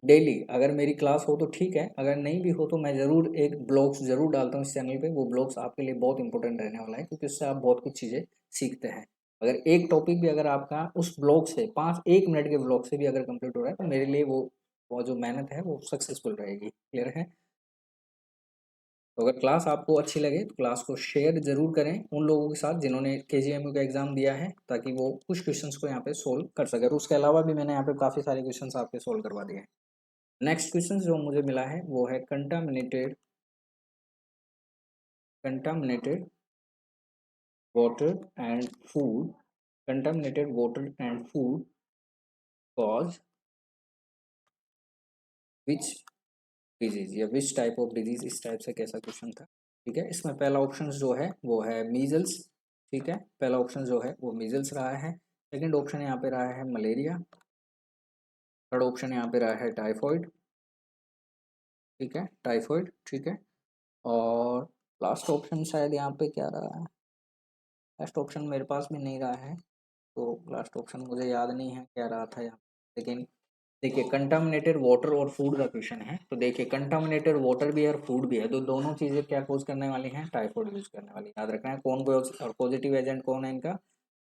डेली अगर मेरी क्लास हो तो ठीक है, अगर नहीं भी हो तो मैं ज़रूर एक ब्लॉग्स ज़रूर डालता हूँ इस चैनल पे। वो ब्लॉग्स आपके लिए बहुत इंपॉर्टेंट रहने वाला है, क्योंकि उससे आप बहुत कुछ चीज़ें सीखते हैं। अगर एक टॉपिक भी अगर आपका उस ब्लॉग से 1 मिनट के ब्लॉग से भी अगर कंप्लीट हो रहा है, तो मेरे लिए वो जो मेहनत है वो सक्सेसफुल रहेगी, क्लियर है। तो अगर क्लास आपको अच्छी लगे तो क्लास को शेयर जरूर करें उन लोगों के साथ जिन्होंने केजीएमयू का एग्जाम दिया है, ताकि वो कुछ क्वेश्चंस को यहाँ पे सोल्व कर सके। और उसके अलावा भी मैंने यहाँ पे काफ़ी सारे क्वेश्चंस आपके सोल्व करवा दिए हैं। नेक्स्ट क्वेश्चन जो मुझे मिला है वो है contaminated contaminated water and food, contaminated water and food cause which disease, या विच टाइप ऑफ डिजीज, इस टाइप से कैसा क्वेश्चन था, ठीक है। इसमें पहला ऑप्शन जो है वो है मीजल्स, ठीक है, पहला ऑप्शन जो है वो मीजल्स रहा है। सेकंड ऑप्शन यहाँ पे रहा है मलेरिया। थर्ड ऑप्शन यहाँ पे रहा है टाइफॉइड, ठीक है, टाइफॉइड, ठीक है। और लास्ट ऑप्शन शायद यहाँ पे क्या रहा है, लास्ट ऑप्शन मेरे पास भी नहीं रहा है, तो लास्ट ऑप्शन मुझे याद नहीं है क्या रहा था यहाँ, लेकिन देखिए कंटामिनेटेड वाटर और फूड का क्वेश्चन है, तो देखिए कंटामिनेटेड वाटर भी है और फूड भी है, तो दोनों चीज़ें क्या कोज करने वाली हैं, टाइफॉइड यूज करने वाली। याद रखना है कौन और पॉजिटिव एजेंट कौन है इनका,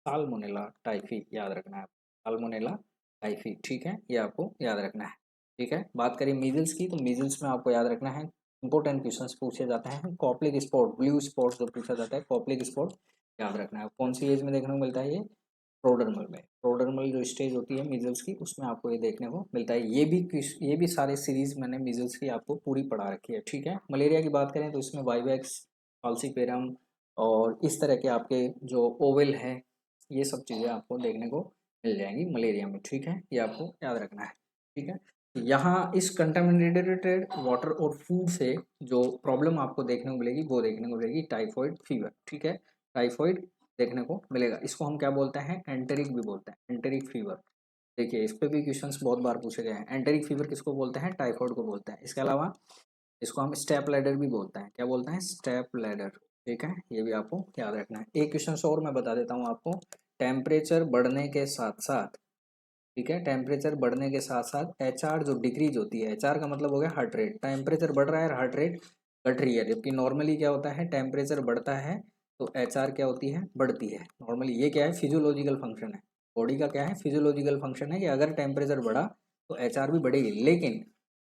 साल्मोनेला टाइफी, याद रखना है, साल्मोनेला टाइफी, ठीक है, ये आपको याद रखना है, ठीक है। बात करें मीजल्स की, तो मीजल्स में आपको याद रखना है इंपॉर्टेंट क्वेश्चंस पूछे जाते हैं, कॉप्लिक स्पॉट, ब्लू स्पॉट जो पूछा जाता है, कॉप्लिक स्पॉट याद रखना है। कौन सी एज में देखने को मिलता है ये, प्रोडर्मल में, प्रोडर्मल जो स्टेज होती है मीजल्स की, उसमें आपको ये देखने को मिलता है। ये भी सारे सीरीज मैंने मीजल्स की आपको पूरी पढ़ा रखी है, ठीक है। मलेरिया की बात करें तो इसमें वाइवेक्स, फाल्सीपेरम और इस तरह के आपके जो ओवेल है, ये सब चीज़ें आपको देखने को मिल जाएंगी मलेरिया में, ठीक है, ये आपको याद रखना है, ठीक है। यहाँ इस कंटामिनेटेड वाटर और फूड से जो प्रॉब्लम आपको देखने को मिलेगी वो देखने को मिलेगी टाइफॉइड फीवर, ठीक है, टाइफॉइड देखने को मिलेगा। इसको हम क्या बोलते हैं, एंटेरिक भी बोलते हैं, एंटेरिक फीवर। देखिए इस पे भी क्वेश्चंस बहुत बार पूछे गए हैं, एंटेरिक फीवर किसको बोलते हैं, टाइफॉइड को बोलते हैं। इसके अलावा इसको हम स्टेप लैडर भी बोलते हैं, क्या बोलते हैं, स्टेप लैडर, ठीक है, ये भी आपको याद रखना है। एक क्वेश्चन और मैं बता देता हूँ आपको, टेम्परेचर बढ़ने के साथ साथ, ठीक है, टेम्परेचर बढ़ने के साथ साथ एचआर जो डिक्रीज होती है, एचआर का मतलब हो गया हार्ट रेट, टेम्परेचर बढ़ रहा है और हार्ट रेट घट रही है, जबकि नॉर्मली क्या होता है, टेम्परेचर बढ़ता है तो एचआर क्या होती है, बढ़ती है नॉर्मली। ये क्या है, फिजियोलॉजिकल फंक्शन है, बॉडी का क्या है, फिजियोलॉजिकल फंक्शन है कि अगर टेम्परेचर बढ़ा तो एचआर भी बढ़ेगी। लेकिन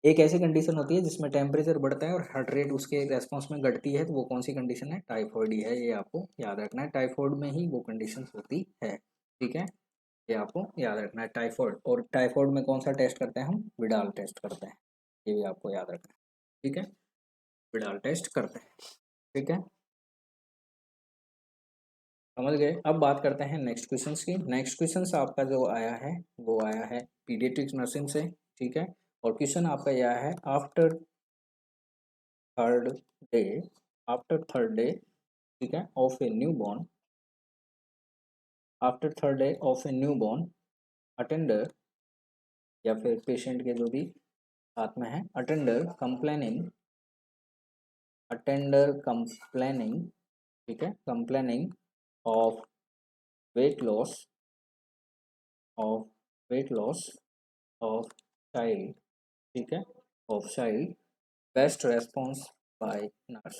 एक ऐसी कंडीशन होती है जिसमें टेम्परेचर बढ़ता है और हार्ट रेट उसके रेस्पॉन्स में घटती है, तो वो कौन सी कंडीशन है, टाइफॉइड ही है, ये आपको याद रखना है, टाइफॉइड में ही वो कंडीशन होती है, ठीक है, ये आपको याद रखना है टाइफॉइड। और टाइफॉइड में कौन सा टेस्ट करते हैं हम, विडाल टेस्ट करते हैं, ये भी आपको याद रखना है, ठीक है, विडाल टेस्ट करते हैं, ठीक है, समझ गए। अब बात करते हैं नेक्स्ट क्वेश्चन की। नेक्स्ट क्वेश्चन आपका जो आया है वो आया है पीडियाट्रिक्स नर्सिंग से, ठीक है। और क्वेश्चन आपका यह आया है, third day after third day, ठीक है, of a new born, after third day of a new born attender, या फिर पेशेंट के जो भी साथ में है, अटेंडर कंप्लेनिंग, ठीक है, complaining of weight loss, of weight loss of child, ठीक है, of child, best response bye nurse,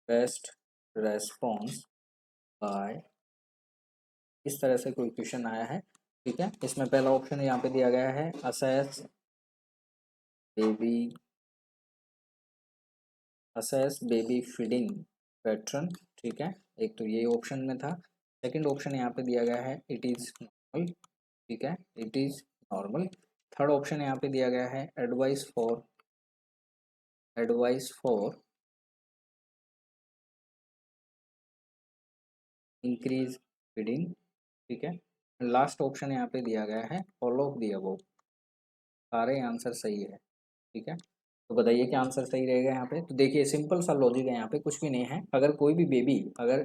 best response bye, इस तरह से कोई क्वेश्चन आया है। ठीक है। इसमें पहला ऑप्शन यहाँ पे दिया गया है baby assess baby feeding pattern. ठीक है, एक तो ये ऑप्शन में था। सेकंड ऑप्शन यहाँ पे दिया गया है इट इज़ नॉर्मल। ठीक है, it is normal. Third option यहाँ पे दिया गया है एडवाइस फॉर इंक्रीज फीडिंग। ठीक है, लास्ट ऑप्शन यहाँ पे दिया गया है ऑल ऑफ द अबव। सारे आंसर सही है। ठीक है, तो बताइए क्या आंसर सही रहेगा यहाँ पे। तो देखिए सिंपल सा लॉजिक है, यहाँ पे कुछ भी नहीं है। अगर कोई भी बेबी अगर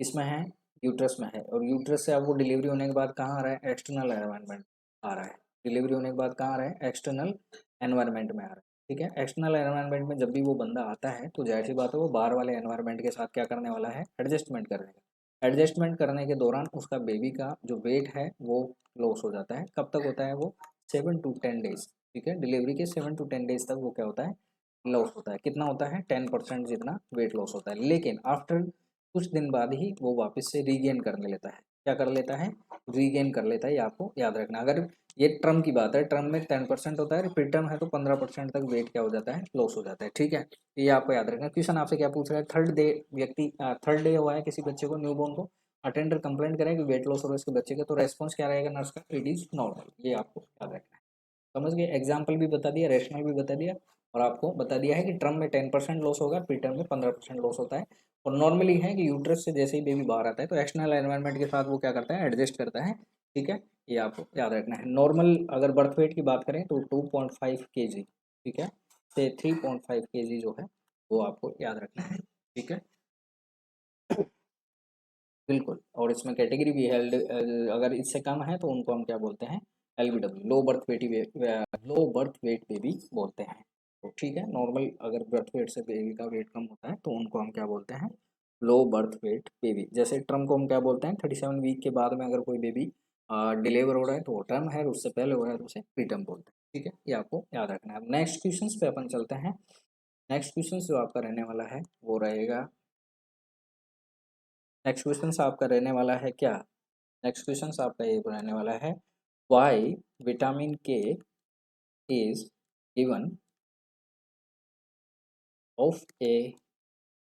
इसमें है, यूट्रस में है, और यूट्रस से आपको डिलीवरी होने के बाद कहाँ आ रहा है, एक्सटर्नल एनवायरनमेंट आ रहा है। डिलीवरी होने के बाद कहाँ आ रहा है, एक्सटर्नल एनवायरनमेंट में आ रहा है। ठीक है, एक्सटर्नल एनवायरनमेंट में जब भी वो बंदा आता है तो जाहिर सी बात है वो बाहर वाले एनवायरनमेंट के साथ क्या करने वाला है, एडजस्टमेंट करेगा। एडजस्टमेंट करने के दौरान उसका बेबी का जो वेट है वो लॉस हो जाता है। कब तक होता है वो, 7 to 10 डेज। ठीक है, डिलीवरी के 7 to 10 डेज तक वो क्या होता है, लॉस होता है। कितना होता है, 10% जितना वेट लॉस होता है। लेकिन आफ्टर कुछ दिन बाद ही वो वापस से रीगेन करने लेता है। क्या कर लेता है, रीगेन कर लेता है। ये आपको याद रखना। अगर ये टर्म की बात है, टर्म में 10% होता है, रिपीट टर्म है तो 15% तक वेट क्या हो जाता है, लॉस हो जाता है। ठीक है, ये आपको याद रखना। क्वेश्चन आपसे क्या पूछ रहा है, थर्ड डे हुआ है किसी बच्चे को, न्यूबॉर्न को, अटेंडर कंप्लेंट करे कि वेट लॉस हो रहा है उसके बच्चे का, तो रेस्पॉन्स क्या रहेगा नर्स का, इट इज नॉर्मल। ये आपको याद रखना है। समझ गए, एग्जाम्पल भी बता दिया, रेशनल भी बता दिया, और आपको बता दिया है कि ट्रम में 10% लॉस होगा, प्री टर्म में 15% लॉस होता है। और नॉर्मली है कि यूट्रस से जैसे ही बेबी बाहर आता है तो एक्सटर्नल एनवायरनमेंट के साथ वो क्या करता है, एडजस्ट करता है। ठीक है, ये आपको याद रखना है। नॉर्मल अगर बर्थ वेट की बात करें तो 2.5 kg। ठीक है, से 3.5 kg जो है वो आपको याद रखना है। ठीक है, बिल्कुल। और इसमें कैटेगरी भी है, अगर इससे कम है तो उनको हम क्या बोलते हैं, LBW, low birth weight baby बोलते हैं। तो ठीक है, नॉर्मल अगर बर्थ वेट से बेबी का वेट कम होता है तो उनको हम क्या बोलते हैं, लो बर्थ वेट बेबी। जैसे ट्रम को हम क्या बोलते हैं, 37 वीक के बाद में अगर कोई बेबी डिलीवर हो रहा है तो वो ट्रम है, उससे पहले हो रहा है तो उसे प्रीटर्म बोलते हैं। ठीक है, ये आपको याद रखना है। नेक्स्ट क्वेश्चन पे अपन चलते हैं। नेक्स्ट क्वेश्चन जो आपका रहने वाला है वो रहेगा, नेक्स्ट क्वेश्चन आपका रहने वाला है क्या, नेक्स्ट क्वेश्चन आपका ये रहने वाला है, वाई विटामिन के is given of A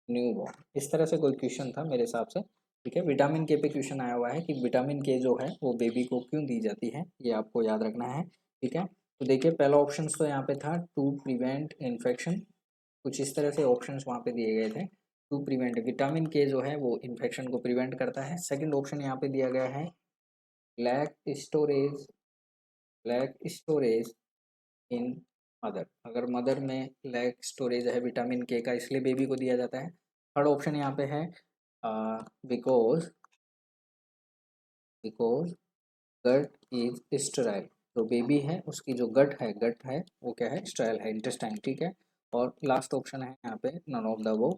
newborn. इस तरह से कोई क्वेश्चन था मेरे हिसाब से। ठीक है, विटामिन के पे क्वेश्चन आया हुआ है कि विटामिन के जो है वो बेबी को क्यों दी जाती है, ये आपको याद रखना है। ठीक है, तो देखिए पहला ऑप्शन तो यहाँ पे था टू प्रिवेंट इन्फेक्शन। कुछ इस तरह से ऑप्शंस वहाँ पे दिए गए थे। टू प्रिवेंट, विटामिन के जो है वो इन्फेक्शन को प्रिवेंट करता है। सेकंड ऑप्शन यहाँ पे दिया गया है lack storage lack storage in mother. अगर मदर में लैक स्टोरेज है विटामिन के का, इसलिए बेबी को दिया जाता है। थर्ड ऑप्शन यहाँ पे है because because gut is sterile. जो बेबी है उसकी जो गट है वो क्या है, स्टेराइल है, इंटेस्टाइन। ठीक है, और लास्ट ऑप्शन है यहाँ पे नन ऑफ द अबव।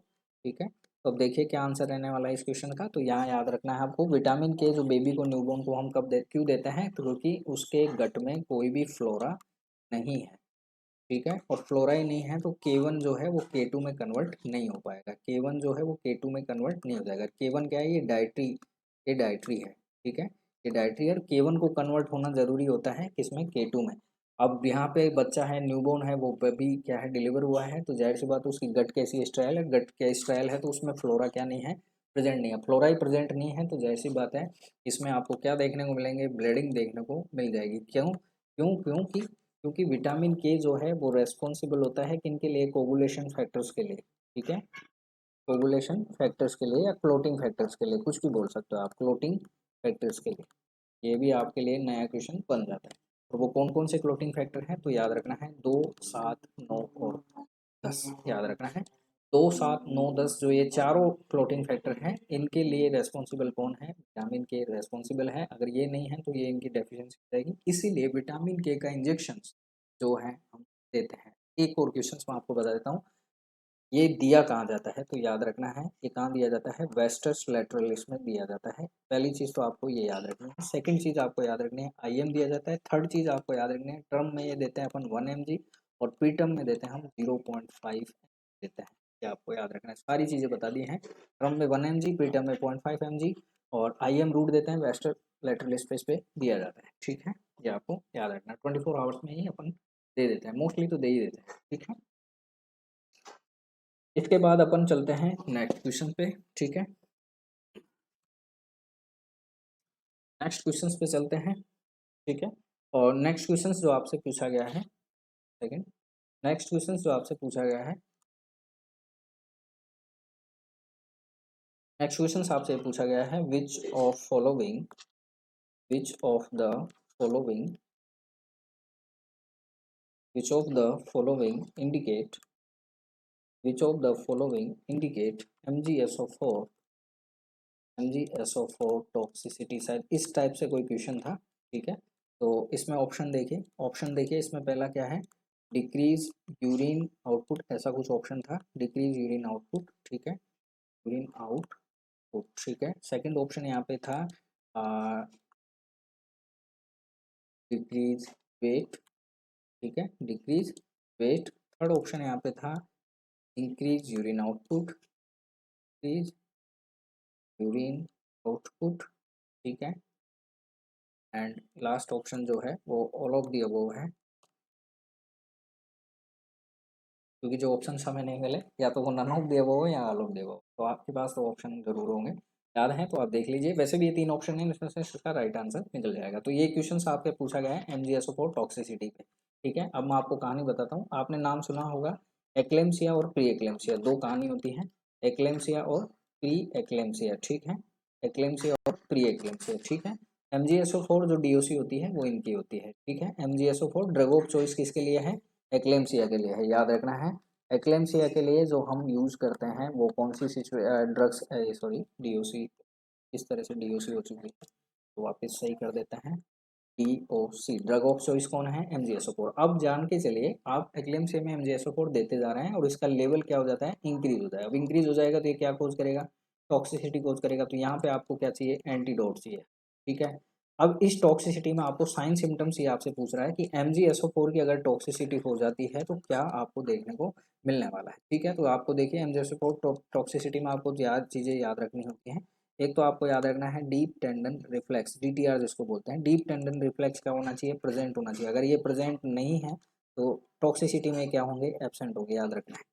ठीक है, तो अब देखिए क्या आंसर रहने वाला है इस क्वेश्चन का। तो यहाँ याद रखना है आपको, विटामिन के जो बेबी को, न्यूबॉर्न को हम क्यों देते हैं, तो क्योंकि उसके गट में कोई भी फ्लोरा नहीं है। ठीक है, और फ्लोरा ही नहीं है तो K1 जो है वो K2 में कन्वर्ट नहीं हो पाएगा। K1 जो है वो K2 में कन्वर्ट नहीं हो जाएगा। K1 क्या है, ये डाइट्री है। ठीक है, ये डाइट्री है, K1 को कन्वर्ट होना जरूरी होता है किसमें, K2 में। अब यहाँ पे बच्चा है, न्यूबॉर्न है, वो बेबी क्या है, डिलीवर हुआ है, तो जाहिर सी बात है उसकी गट कैसी स्टाइल है, गट क्या स्टाइल है, तो उसमें फ्लोरा क्या नहीं है, प्रेजेंट नहीं है। फ्लोरा ही प्रेजेंट नहीं है तो जाहिर सी बात है इसमें आपको क्या देखने को मिलेंगे, ब्लीडिंग देखने को मिल जाएगी। क्यों क्यों क्योंकि क्योंकि विटामिन के जो है वो रेस्पॉन्सिबल होता है किन के लिए, कोगुलेशन फैक्टर्स के लिए। ठीक है, कोगुलेशन फैक्टर्स के लिए या क्लोटिंग फैक्टर्स के लिए, कुछ भी बोल सकते हो आप, क्लोटिंग फैक्टर्स के लिए। ये भी आपके लिए नया क्वेश्चन बन जाता है। और वो कौन कौन से क्लोटिंग फैक्टर हैं, तो याद रखना है 2, 7, 9 और 10 याद रखना है। 2, 7, 9, 10 जो ये चारों क्लोटिंग फैक्टर हैं, इनके लिए रेस्पॉन्सिबल कौन है, विटामिन के रेस्पॉन्सिबल है। अगर ये नहीं है तो ये इनकी डेफिशिएंसी हो जाएगी, इसीलिए विटामिन के का इंजेक्शन जो है हम देते हैं। एक और क्वेश्चन मैं आपको बता देता हूँ, ये दिया कहाँ जाता है, तो याद रखना है ये कहाँ दिया जाता है, वेस्टर्स लैटरलिस में दिया जाता है। पहली चीज़ तो आपको ये याद रखनी है। सेकंड चीज़ आपको याद रखनी है, IM दिया जाता है। थर्ड चीज़ आपको याद रखनी है, टर्म में ये देते हैं अपन 1 mg, और प्री टर्म में देते हैं हम 0.5 देते हैं। ये आपको याद रखना है, सारी चीज़ें बता दी हैं। टर्म में 1 mg, प्री टर्म में 0.5 mg, और IM रूट देते हैं वेस्टर लेटरल स्पेस पे दिया जाता है, ठीक है। ये आपको याद रखना, 24 आवर्स में ही अपन दे देते हैं, मोस्टली तो दे ही देते हैं, ठीक है। इसके बाद अपन चलते हैं नेक्स्ट क्वेश्चन पे, ठीक है। नेक्स्ट क्वेश्चन पे चलते हैं, ठीक है। और नेक्स्ट क्वेश्चन जो आपसे पूछा गया है, सेकंड, नेक्स्ट क्वेश्चन जो आपसे पूछा गया है, नेक्स्ट क्वेश्चन आपसे पूछा गया है, which of the following which of the following indicate MgSO4 toxicity, शायद इस टाइप से कोई क्वेश्चन था, ठीक है। तो इसमें ऑप्शन देखिए, इसमें पहला क्या है, डिक्रीज यूरिन आउटपुट, ऐसा कुछ ऑप्शन था, डिक्रीज यूरिन आउटपुट, ठीक है, यूरिन आउटपुट, ठीक है। सेकंड ऑप्शन यहाँ पे था डिक्रीज वेट, ठीक है, डिक्रीज वेट। थर्ड ऑप्शन यहाँ पे था increase urine output, increase urine output, ठीक है। एंड लास्ट ऑप्शन जो है वो ऑल ऑफ दी अबव है, क्योंकि जो ऑप्शन हमें नहीं मिले, या तो वो नन ऑफ दी अबव है या ऑल ऑफ दी अबव, तो आपके पास तो ऑप्शन जरूर होंगे, याद है तो आप देख लीजिए। वैसे भी ये तीन ऑप्शन है, इसमें से इसका राइट आंसर निकल जाएगा। तो ये क्वेश्चन आपसे पूछा गया है MgSO4 टॉक्सिसिटी पे, ठीक है। अब मैं आपको कहानी बताता हूँ, आपने नाम सुना होगा एक्लेम्सिया और प्री एक्लेम्सिया, दो कहानी होती है, एक्लेम्सिया और प्री एक्लेम्सिया, ठीक है, एक्लेम्सिया और प्री एक्लेम्सिया, ठीक है। MgSO4 जो DOC होती है वो इनकी होती है, ठीक है। MgSO4 ड्रग ऑफ चॉइस किसके लिए है, एक्लेम्सिया के लिए है, याद रखना है। एक्लेम्सिया के लिए जो हम यूज करते हैं वो कौन सी ड्रग्स, सॉरी DOC, इस तरह से DOC हो चुकी है, तो वापस सही कर देते हैं, DOC ड्रग ऑफ चॉइस कौन है, MgSO4। अब जान के चलिए, आप एक्लेम्सिया में MgSO4 देते जा रहे हैं और इसका लेवल क्या हो जाता है, इंक्रीज हो जाएगा। अब इंक्रीज हो जाएगा तो ये क्या कोज करेगा, टॉक्सिसिटी कोज करेगा। तो यहाँ पे आपको क्या चाहिए, एंटीडोट चाहिए, ठीक है। अब इस टॉक्सिसिटी में आपको साइन सिम्टम्स ये आपसे पूछ रहा है कि MgSO4 की अगर टॉक्सिसिटी हो जाती है तो क्या आपको देखने को मिलने वाला है, ठीक है। तो आपको देखिए MgSO4 टॉक्सिसिटी में आपको चीज़ें याद रखनी होती हैं। एक तो आपको याद रखना है डीप टेंडन रिफ्लेक्स, DTR जिसको बोलते हैं, डीप टेंडन रिफ्लेक्स क्या होना चाहिए, प्रेजेंट होना चाहिए। अगर ये प्रेजेंट नहीं है तो टॉक्सिसिटी में क्या होंगे, एब्सेंट होंगे, याद रखना है।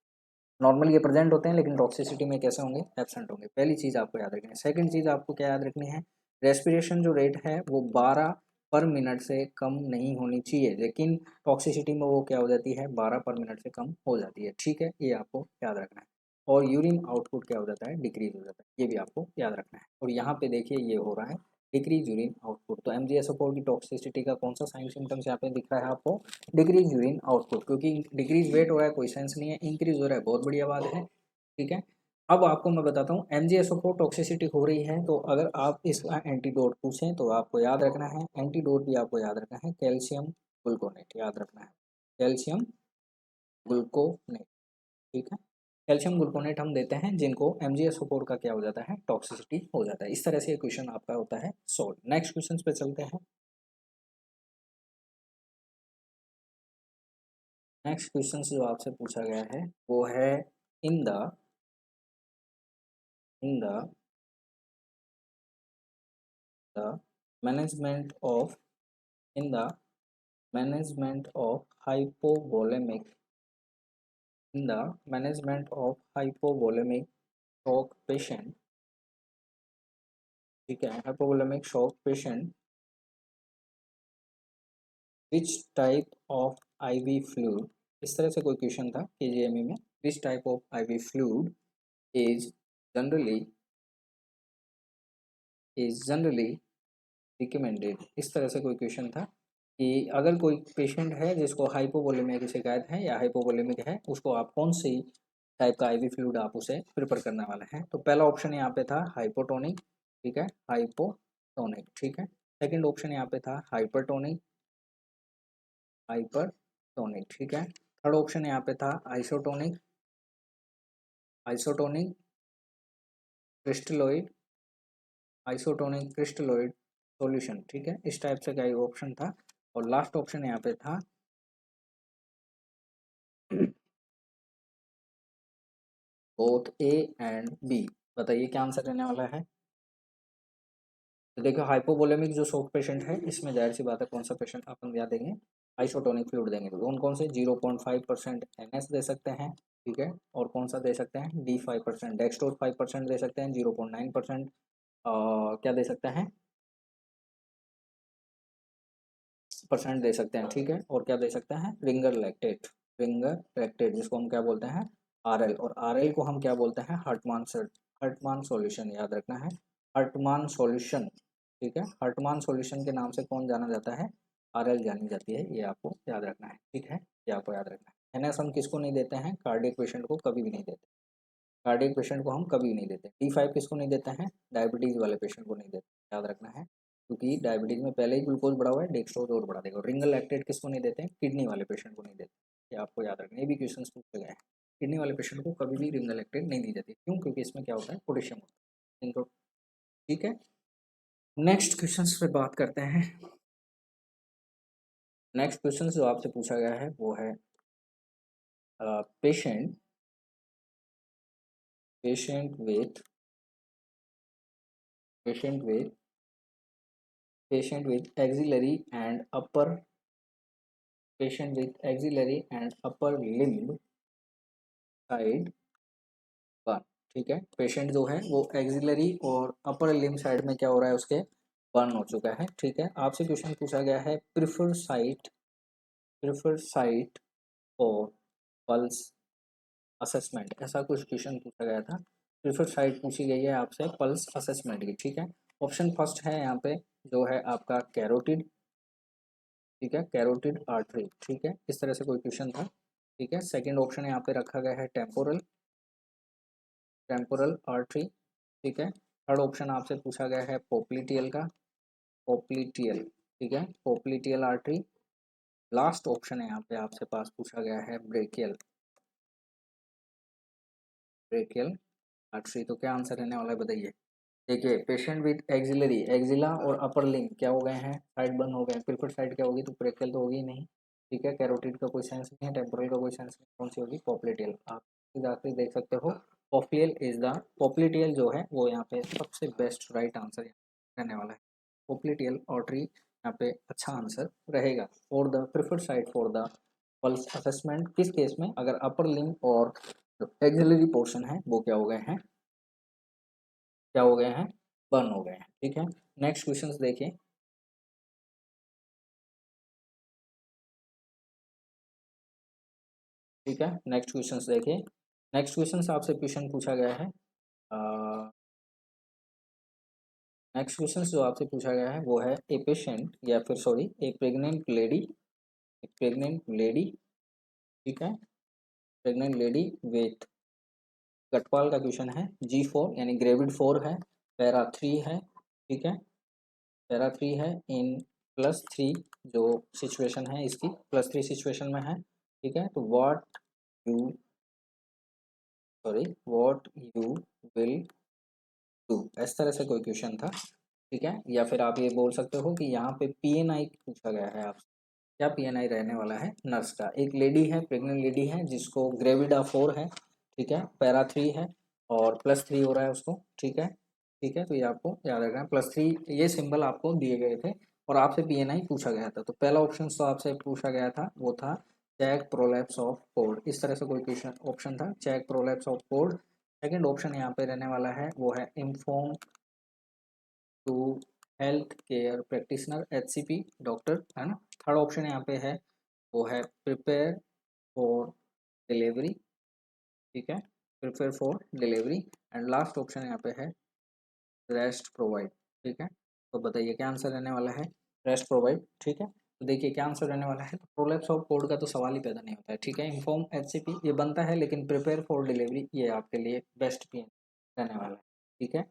नॉर्मल ये प्रेजेंट होते हैं लेकिन टॉक्सिसिटी में कैसे होंगे, एब्सेंट होंगे, पहली चीज़ आपको याद रखनी है। सेकंड चीज़ आपको क्या याद रखनी है, रेस्पिरेशन जो रेट है वो 12 पर मिनट से कम नहीं होनी चाहिए, लेकिन टॉक्सिसिटी में वो क्या हो जाती है, 12 पर मिनट से कम हो जाती है, ठीक है, ये आपको याद रखना है। और यूरिन आउटपुट क्या हो जाता है, डिक्रीज हो जाता है, ये भी आपको याद रखना है। और यहाँ पे देखिए ये हो रहा है डिक्रीज यूरिन आउटपुट, तो MgSO4 की टॉक्सिसिटी का कौन सा साइन सिम्टम्स यहाँ पे दिख रहा है आपको, डिक्रीज यूरिन आउटपुट, क्योंकि डिक्रीज वेट हो रहा है कोई सेंस नहीं है, इंक्रीज हो रहा है बहुत बढ़िया बात है, ठीक है। अब आपको मैं बताता हूँ MgSO4 टॉक्सिसिटी हो रही है, तो अगर आप इसका एंटीडोट पूछें तो आपको याद रखना है, एंटीडोट भी आपको याद रखना है, कैल्शियम ग्लूकोनेट, याद रखना है, कैल्शियम ग्लूकोनेट, ठीक है। कैल्शियम ग्लूकोनेट हम देते हैं जिनको MgSO4 का क्या हो जाता है, टॉक्सिसिटी हो जाता है। इस तरह से ये क्वेश्चन आपका होता है सॉल्व। नेक्स्ट क्वेश्चन पे चलते हैं। नेक्स्ट क्वेश्चन जो आपसे पूछा गया है वो है in the in the the management of in the management of hypovolaemic in the management of hypovolaemic shock patient, ठीक है, hypovolaemic shock patient, which type of IV fluid, इस तरह से कोई क्वेश्चन था KGME में, which type of IV fluid is generally generally recommended, इस तरह से कोई क्वेश्चन था कि अगर कोई पेशेंट है जिसको हाइपोवोलेमिया की शिकायत है या हाइपोवोलेमिक है, उसको आप कौन सी टाइप का IV फ्लूइड आप उसे प्रेफर करने वाले हैं। तो पहला ऑप्शन यहाँ पे था हाइपोटोनिक, ठीक है, हाइपोटोनिक, ठीक है। सेकंड ऑप्शन यहाँ पे था हाइपरटोनिक, हाइपरटोनिक, ठीक है। थर्ड ऑप्शन यहाँ पे था आइसोटोनिक, आइसोटोनिक क्रिस्टलोइड, आइसोटोनिक क्रिस्टलोइड सॉल्यूशन, ठीक है, इस टाइप से का ऑप्शन था। और लास्ट ऑप्शन यहाँ पे था बोथ A एंड B। बताइए क्या आंसर रहने वाला है। तो देखो हाइपोवोलेमिक जो शॉक पेशेंट है, इसमें जाहिर सी बात है कौन सा पेशेंट अपन क्या देंगे, आइसोटोनिक फ्लूइड देंगे। तो कौन से 0.5% NS दे सकते हैं, ठीक है, और कौन सा दे सकते हैं D 5%, डेक्सट्रोज 5% दे सकते हैं, 0.9% क्या दे सकते हैं परसेंट दे सकते हैं, ठीक है, और क्या दे सकते हैं रिंगर लैक्टेट जिसको हम क्या बोलते हैं RL, और RL को हम क्या बोलते हैं हर्टमान सॉल्यूशन, याद रखना है हर्टमान सॉल्यूशन, ठीक है, हर्टमान सॉल्यूशन के नाम से कौन जाना जाता है, RL जानी जाती है, ये आपको याद रखना है, ठीक है, ये आपको याद रखना है। NS हम किसको नहीं देते हैं, कार्डियक पेशेंट को कभी भी नहीं देते, कार्डियक पेशेंट को हम कभी नहीं देते। D5 किसको नहीं देते हैं, डायबिटीज़ वाले पेशेंट को नहीं देते, याद रखना है, क्योंकि डायबिटीज़ में पहले ही ग्लूकोज बढ़ा हुआ है, डेक्सट्रोज और बढ़ा देगा। रिंगल लैक्टेट किसको नहीं देते हैं, किडनी वाले पेशेंट को नहीं देते, ये आपको याद रखना है, ये भी क्वेश्चन पूछे गए हैं। किडनी वाले पेशेंट को कभी भी रिंगल लैक्टेट नहीं दी जाती, क्यों, क्योंकि इसमें क्या होता है पोटेशियम होता है इनको, ठीक है। नेक्स्ट क्वेश्चन पे बात करते हैं। नेक्स्ट क्वेश्चन जो आपसे पूछा गया है वो है patient patient with patient with patient with axillary and upper limb side burn, ठीक है, पेशेंट जो है वो एक्सिलरी और अपर लिम्ब साइड में क्या हो रहा है, उसके बर्न हो चुका है, ठीक है। आपसे क्वेश्चन पूछा गया है प्रिफर साइट और पल्स असेसमेंट, ऐसा कुछ क्वेश्चन पूछा गया था। प्रिफर साइट पूछी गई है आपसे पल्स असेसमेंट की, ठीक है। ऑप्शन फर्स्ट है यहाँ पे जो है आपका कैरोटिड, ठीक है, कैरोटिड आर्टरी, ठीक है, इस तरह से कोई क्वेश्चन था, ठीक है। सेकंड ऑप्शन यहाँ पे रखा गया है टेम्पोरल आर्टरी, ठीक है। थर्ड ऑप्शन आपसे पूछा गया है पोप्लीटियल, ठीक है, पोप्लीटियल आर्टरी। लास्ट ऑप्शन है यहाँ पे आपसे पास पूछा गया है ब्रेकियल आर्टरी। तो क्या आंसर रहने वाला है बताइए। देखिए पेशेंट विद एक्सिला और अपर लिंग क्या हो गए हैं, साइड बर्न हो गए, प्रिफर्ड साइड क्या होगी, तो ब्रेकियल तो होगी ही नहीं, ठीक है, कैरोटिड का कोई सेंस नहीं है, टेम्पोरल का कोई सेंस नहीं, कौन सी होगी पोप्लीटियल। आप जाके देख सकते हो, पोप्लीटियल जो है वो यहाँ पे सबसे बेस्ट राइट आंसर रहने वाला है, पोप्लीटियल आर्टरी यहाँ पे अच्छा आंसर रहेगा for the preferred side for the pulse assessment. किस केस में, अगर अपर लिंग और एक्सिलरी पोर्शन है वो क्या हो गए हैं बर्न हो गए हैं, ठीक है। नेक्स्ट क्वेश्चंस देखिए, ठीक है, नेक्स्ट क्वेश्चंस देखिए। नेक्स्ट क्वेश्चन से आपसे क्वेश्चन पूछा गया है, नेक्स्ट क्वेश्चन जो आपसे पूछा गया है वो है ए पेशेंट या फिर सॉरी ए प्रेग्नेंट लेडी, ठीक है, प्रेग्नेंट लेडी विथ गटवाल का क्वेश्चन है, G4 यानी ग्रेविड 4 है, पैरा 3 है, ठीक है, पैरा 3 है इन +3 जो सिचुएशन है इसकी +3 सिचुएशन में है, ठीक है। तो you what you will do, इस तरह से कोई क्वेश्चन था, ठीक है। या फिर आप ये बोल सकते हो कि यहाँ पे PNI पूछा गया है आपसे, क्या PNI रहने वाला है नर्स का। एक लेडी है, प्रेग्नेंट लेडी है जिसको ग्रेविडा 4 है, ठीक है, पैरा 3 है और +3 हो रहा है उसको, ठीक है, ठीक है। तो ये आपको याद रखना है, +3 ये सिंबल आपको दिए गए थे और आपसे PNI पूछा गया था। तो पहला ऑप्शन तो आपसे पूछा गया था वो था चेक प्रोलैप्स ऑफ कोड, इस तरह से कोई क्वेश्चन ऑप्शन था check prolapse of cord. Second option यहाँ पे रहने वाला है वो है inform to health care practitioner HCP doctor, है ना। थर्ड ऑप्शन यहाँ पे है वो है प्रिपेयर फॉर डिलीवरी, ठीक है, prepare for delivery. And last option यहाँ पे है रेस्ट प्रोवाइड, ठीक है। तो बताइए क्या आंसर रहने वाला है, रेस्ट प्रोवाइड, ठीक है। तो देखिए क्या आंसर रहने वाला है, प्रोलैप्स ऑफ कोड का तो सवाल ही पैदा नहीं होता है, ठीक है। इन्फॉर्म HCP ये बनता है, लेकिन प्रिपेयर फॉर डिलीवरी ये आपके लिए बेस्ट पी रहने वाला है, ठीक है।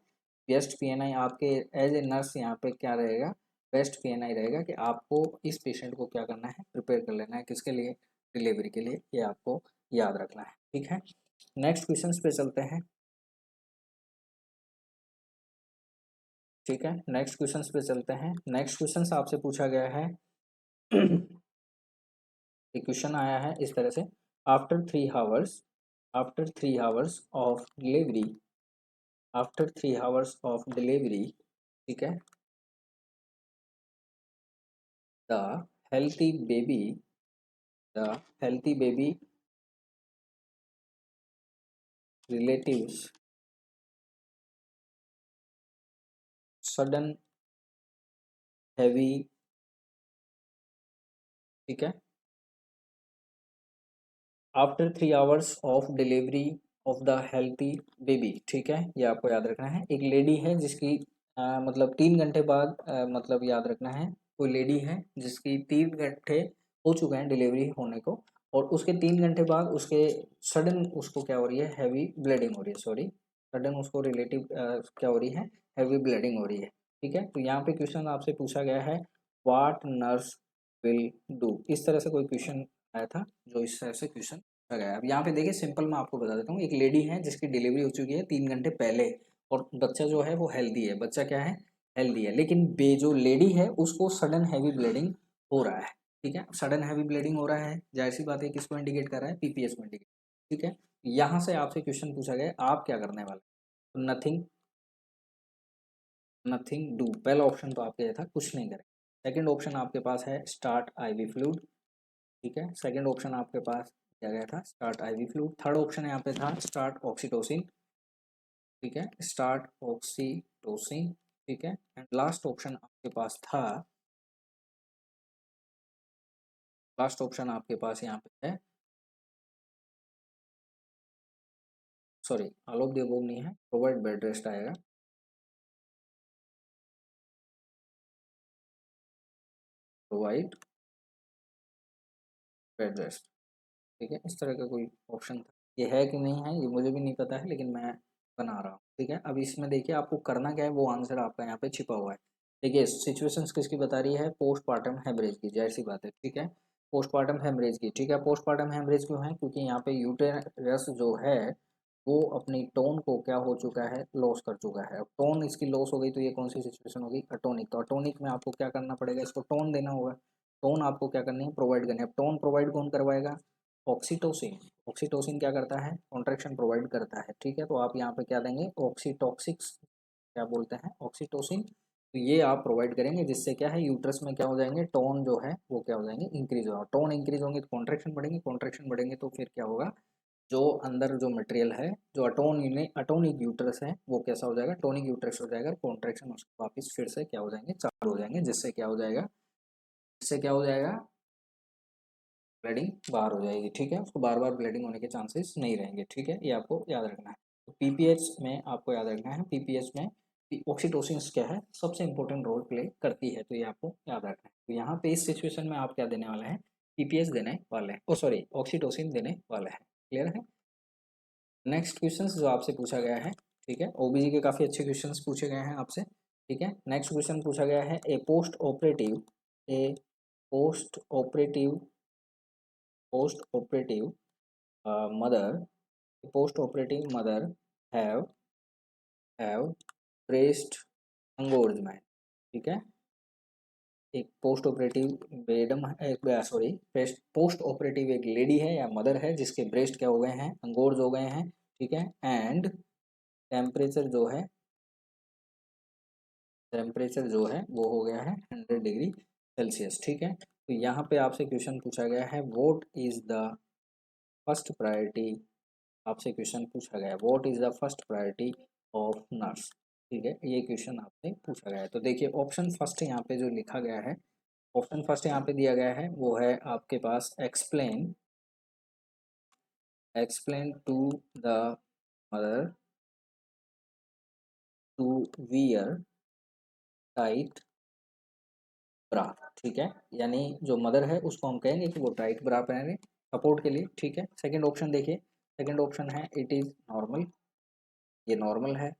बेस्ट PNI आपके एज ए नर्स यहाँ पे क्या रहेगा, बेस्ट PNI रहेगा कि आपको इस पेशेंट को क्या करना है, प्रिपेयर कर लेना है, किसके लिए, डिलीवरी के लिए, ये आपको याद रखना है, ठीक है। नेक्स्ट क्वेश्चन पे चलते हैं, ठीक है, नेक्स्ट क्वेश्चन पे चलते हैं। नेक्स्ट क्वेश्चन आपसे पूछा गया है एक क्वेश्चन आया है इस तरह से, after 3 hours after 3 hours of delivery after 3 hours of delivery, ठीक है, the healthy baby, the healthy baby relatives sudden heavy, ठीक है, after 3 hours of delivery of the healthy baby, ठीक है, ये आपको याद रखना है। एक लेडी है जिसकी मतलब 3 घंटे बाद मतलब याद रखना है, कोई लेडी है जिसकी 3 घंटे हो चुके हैं डिलीवरी होने को, और उसके 3 घंटे बाद उसके सडन उसको क्या हो रही है, हैवी ब्लीडिंग हो रही है, सॉरी, सडन उसको रिलेटिव क्या हो रही है, हैवी ब्लीडिंग हो रही है, ठीक है। तो यहाँ पे क्वेश्चन आपसे पूछा गया है व्हाट नर्स विल डू, इस तरह से कोई क्वेश्चन आया था जो इस तरह से क्वेश्चन पूछा गया है। अब यहाँ पे देखिए सिंपल मैं आपको बता देता हूँ, एक लेडी है जिसकी डिलीवरी हो चुकी है 3 घंटे पहले, और बच्चा जो है वो हेल्दी है, बच्चा क्या है, हेल्दी है, लेकिन बे जो लेडी है उसको सडन हैवी ब्लीडिंग हो रहा है, ठीक है। सडन हैवी ब्लीडिंग हो रहा है, जाहिर सी बात है किसको इंडिकेट कर रहा है, पीपीएस को इंडिकेट, ठीक है। यहाँ से आपसे क्वेश्चन पूछा गया आप क्या करने वाले, तो नथिंग, नथिंग डू, पहला ऑप्शन तो आपके था कुछ नहीं करें। सेकंड ऑप्शन आपके पास है स्टार्ट आईवी फ्लूइड, ठीक है, सेकंड ऑप्शन आपके पास क्या गया था, start IV fluid. Third option यहाँ पे था स्टार्ट ऑक्सीटोसिन, ठीक है, स्टार्ट ऑक्सीटोसिन, ठीक है, एंड लास्ट ऑप्शन आपके पास था, लास्ट ऑप्शन आपके पास यहाँ पे है, sorry all of the above नहीं है, प्रोवाइड बेड रेस्ट आएगा, प्रोवाइड बेड रेस्ट, ठीक है, इस तरह का कोई ऑप्शन था। ये है कि नहीं है ये मुझे भी नहीं पता है, लेकिन मैं बना रहा हूँ, ठीक है। अब इसमें देखिए आपको करना क्या है, वो आंसर आपका यहाँ पे छिपा हुआ है। देखिए सिचुएशंस किसकी बता रही है, पोस्टपार्टम हेमरेज की, जाहिर सी बात है, ठीक है, पोस्टपार्टम हेमरेज की, ठीक है। पोस्टपार्टम हेमरेज क्यों है, क्योंकि यहाँ पे यूटेरस जो है वो अपनी टोन को क्या हो चुका है, लॉस कर चुका है। अब टोन इसकी लॉस हो गई तो ये कौन सी सिचुएशन होगी, अटोनिक, तो अटोनिक में आपको क्या करना पड़ेगा, इसको टोन देना होगा, टोन आपको क्या करनी है, प्रोवाइड करनी है। अब टोन प्रोवाइड कौन करवाएगा, ऑक्सीटोसिन, ऑक्सीटोसिन क्या करता है, कॉन्ट्रैक्शन प्रोवाइड करता है, ठीक है। तो आप यहाँ पे क्या देंगे, ऑक्सीटॉक्सिक्स क्या बोलते हैं, ऑक्सीटोसिन, तो ये आप प्रोवाइड करेंगे, जिससे क्या है यूट्रस में क्या हो जाएंगे, टोन जो है वो क्या हो जाएंगे, इंक्रीज होगा, टोन इंक्रीज होंगे तो कॉन्ट्रैक्शन बढ़ेंगे, कॉन्ट्रैक्शन बढ़ेंगे तो फिर क्या होगा, जो अंदर जो मटेरियल है, जो अटोनिक यूट्रस है वो कैसा हो जाएगा, टोनिक यूट्रस हो जाएगा, कॉन्ट्रैक्शन उसके वापस फिर से क्या हो जाएंगे, चालू हो जाएंगे, जिससे क्या हो जाएगा, जिससे क्या हो जाएगा, ब्लीडिंग बाहर हो जाएगी, ठीक है, उसको बार बार ब्लीडिंग होने के चांसेस नहीं रहेंगे, ठीक है, ये आपको याद रखना है। तो पीपीएच में आपको याद रखना है, पीपीएच में ऑक्सीटोसिन क्या है, सबसे इंपॉर्टेंट रोल प्ले करती है, तो ये आपको याद रखना है। तो यहाँ पे इस सिचुएशन में आप क्या देने वाले हैं, पीपीएच देने वाले हैं, ओ सॉरी ऑक्सीटोसिन देने वाले हैं, क्लियर है। नेक्स्ट क्वेश्चन जो आपसे पूछा गया है, ठीक है, ओबीजी के काफ़ी अच्छे क्वेश्चन पूछे गए हैं आपसे, ठीक है। नेक्स्ट क्वेश्चन पूछा गया है a post operative post operative mother post operative mother have have breast engorgement, ठीक है, एक पोस्ट ऑपरेटिव बेडम एक सॉरी पोस्ट ऑपरेटिव एक लेडी है या मदर है जिसके ब्रेस्ट क्या हो गए हैं, अंगोर्ज हो गए हैं, ठीक है, एंड टेम्परेचर जो है, टेम्परेचर जो है वो हो गया है 100 डिग्री सेल्सियस, ठीक है। तो यहाँ पे आपसे क्वेश्चन पूछा गया है what is the first priority, आपसे क्वेश्चन पूछा गया है what is the first priority of nurse, ठीक है, ये क्वेश्चन आपसे पूछा गया है। तो देखिए ऑप्शन फर्स्ट यहाँ पे जो लिखा गया है, ऑप्शन फर्स्ट यहाँ पे दिया गया है वो है आपके पास explain, explain to the mother to wear tight bra, ठीक है, यानी जो मदर है उसको हम कहेंगे कि वो टाइट ब्रा पहने सपोर्ट के लिए, ठीक है। सेकंड ऑप्शन देखिए, सेकंड ऑप्शन है इट इज़ नॉर्मल, ये नॉर्मल है।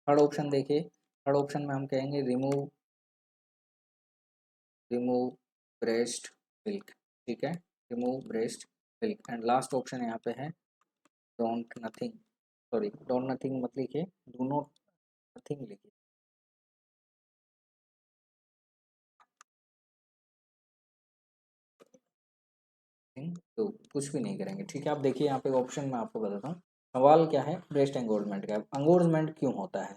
थर्ड ऑप्शन देखिए, थर्ड ऑप्शन में हम कहेंगे रिमूव, रिमूव ब्रेस्ट मिल्क, ठीक है, remove breast milk, and last option यहाँ पे है don't nothing, sorry don't nothing मत लिखिए, डू नॉट नथिंग लिखिए, तो कुछ भी नहीं करेंगे, ठीक है। आप देखिए यहाँ पे ऑप्शन में आपको बताता हूँ, सवाल क्या है, ब्रेस्ट एंगोर्जमेंट का। एंगोर्जमेंट क्यों होता है,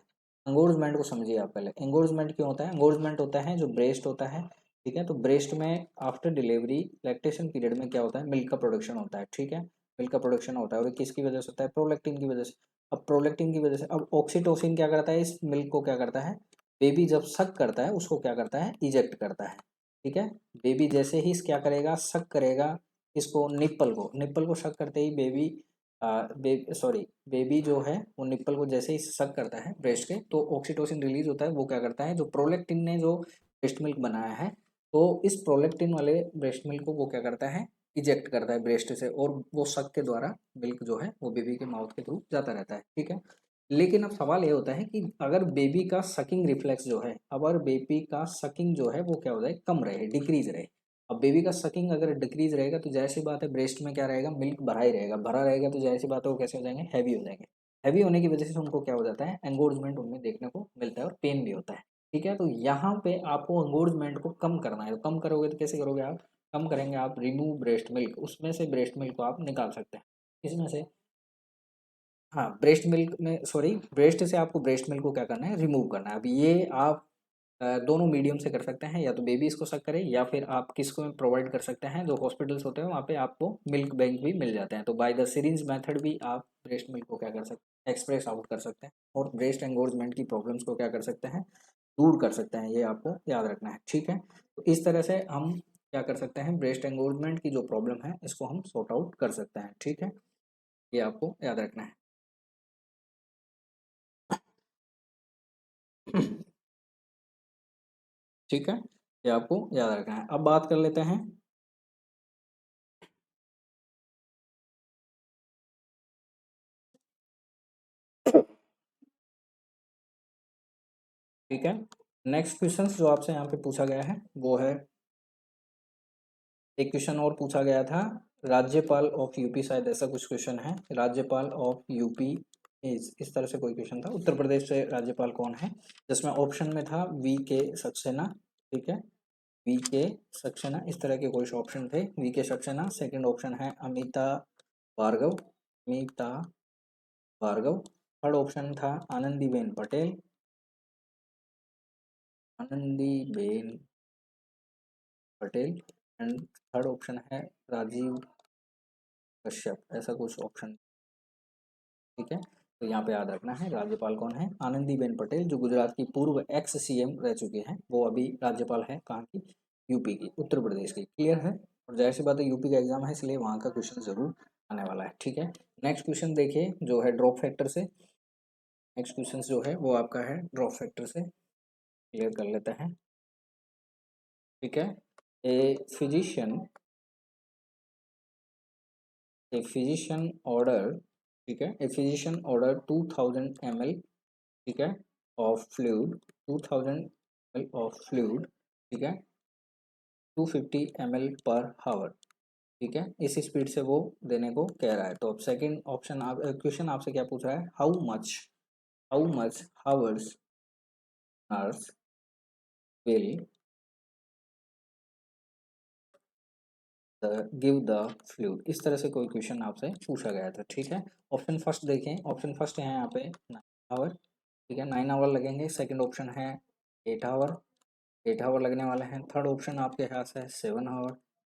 एंगोर्जमेंट को समझिए आप पहले, एंगोर्जमेंट क्यों होता है, एंगोर्जमेंट होता है जो ब्रेस्ट होता है ठीक है। तो ब्रेस्ट में आफ्टर डिलीवरी लैक्टेशन पीरियड में क्या होता है, मिल्क का प्रोडक्शन होता है। ठीक है, मिल्क का प्रोडक्शन होता है और किसकी वजह से होता है, प्रोलैक्टिन की वजह से। अब प्रोलैक्टिन की वजह से अब ऑक्सीटोसिन क्या करता है, इस मिल्क को क्या करता है, बेबी जब सक करता है उसको क्या करता है, इजेक्ट करता है। ठीक है, बेबी जैसे ही क्या करेगा, सक करेगा इसको, निप्पल को सक करते ही बेबी बेबी जो है वो निप्पल को जैसे ही सक करता है ब्रेस्ट के, तो ऑक्सीटोसिन रिलीज होता है। वो क्या करता है, जो प्रोलैक्टिन ने जो ब्रेस्ट मिल्क बनाया है, तो इस प्रोलैक्टिन वाले ब्रेस्ट मिल्क को वो क्या करता है, इजेक्ट करता है ब्रेस्ट से, और वो सक के द्वारा मिल्क जो है वो बेबी के माउथ के थ्रू जाता रहता है। ठीक है, लेकिन अब सवाल ये होता है कि अगर बेबी का सकिंग रिफ्लेक्स जो है, अगर बेबी का सकिंग जो है वो क्या हो जाए, कम रहे, डिक्रीज रहे। अब बेबी का सकिंग अगर डिक्रीज रहेगा तो जाहिर सी बात है ब्रेस्ट में क्या रहेगा, मिल्क भरा ही रहेगा, भरा रहेगा तो जाहिर सी बात है वो कैसे हो जाएंगे, हैवी हो जाएंगे। हैवी होने की वजह से उनको क्या हो जाता है, एंगोर्जमेंट उनमें देखने को मिलता है और पेन भी होता है। ठीक है, तो यहाँ पे आपको एंगोर्जमेंट को कम करना है। तो कम करोगे तो कैसे करोगे आप, कम करेंगे आप, रिमूव ब्रेस्ट मिल्क, उसमें से ब्रेस्ट मिल्क को आप निकाल सकते हैं। इसमें से, हाँ, ब्रेस्ट मिल्क में, सॉरी, ब्रेस्ट से आपको ब्रेस्ट मिल्क को क्या करना है, रिमूव करना है। अब ये आप दोनों मीडियम से कर सकते हैं, या तो बेबी इसको सक करे, या फिर आप किसको प्रोवाइड कर सकते हैं, जो हॉस्पिटल्स होते हैं वहाँ पे आपको मिल्क बैंक भी मिल जाते हैं। तो बाय द सिरिंज मेथड भी आप ब्रेस्ट मिल्क को क्या कर सकते हैं, एक्सप्रेस आउट कर सकते हैं, और ब्रेस्ट एंगोर्जमेंट की प्रॉब्लम्स को क्या कर सकते हैं, दूर कर सकते हैं। ये आपको याद रखना है। ठीक है, तो इस तरह से हम क्या कर सकते हैं, ब्रेस्ट एंगोर्जमेंट की जो प्रॉब्लम है इसको हम सॉर्ट आउट कर सकते हैं। ठीक है, ये आपको याद रखना है। ठीक है, ये आपको याद रखना है। अब बात कर लेते हैं, ठीक है, नेक्स्ट क्वेश्चन जो आपसे यहाँ पे पूछा गया है वो है, एक क्वेश्चन और पूछा गया था, राज्यपाल ऑफ यूपी, शायद ऐसा कुछ क्वेश्चन है, राज्यपाल ऑफ यूपी इस तरह से कोई क्वेश्चन था, उत्तर प्रदेश से राज्यपाल कौन है, जिसमें ऑप्शन में था वी के सक्सेना। ठीक है, वी के सक्सेना, इस तरह के कुछ ऑप्शन थे, वी के सक्सेना। सेकंड ऑप्शन है अमिता भार्गव, अमिता भार्गव। थर्ड ऑप्शन था Anandiben Patel, Anandiben Patel. And third option है राजीव कश्यप, ऐसा कुछ ऑप्शन। ठीक है, तो यहाँ पे याद रखना है राज्यपाल कौन है, आनंदीबेन पटेल, जो गुजरात की पूर्व एक्स सीएम रह चुके हैं, वो अभी राज्यपाल है कहाँ की, यूपी की, उत्तर प्रदेश की। क्लियर है, और जाहिर सी बात है यूपी का एग्जाम है इसलिए वहाँ का क्वेश्चन जरूर आने वाला है। ठीक है, नेक्स्ट क्वेश्चन देखिए जो है ड्रॉप फैक्टर से, नेक्स्ट क्वेश्चन जो है वो आपका है ड्रॉप फैक्टर से, क्लियर कर लेते हैं। ठीक है, a physician, a physician order, ठीक है, ए फिजिशियन ऑर्डर 2000 ml, ठीक है, of fluid, 2000 ml of fluid, ठीक है, 250 ml पर हावर। ठीक है, इस स्पीड से वो देने को कह रहा है। तो अब सेकंड ऑप्शन, आप क्वेश्चन आपसे क्या पूछ रहा है, how much hours nurse will give the fluid, इस तरह से कोई क्वेश्चन आपसे पूछा गया था। ठीक है, ऑप्शन फर्स्ट देखें, ऑप्शन फर्स्ट है यहाँ पे 9 आवर। ठीक है, 9 आवर लगेंगे। सेकंड ऑप्शन है 8 आवर, 8 आवर लगने वाले हैं। थर्ड ऑप्शन आपके पास है 7 आवर,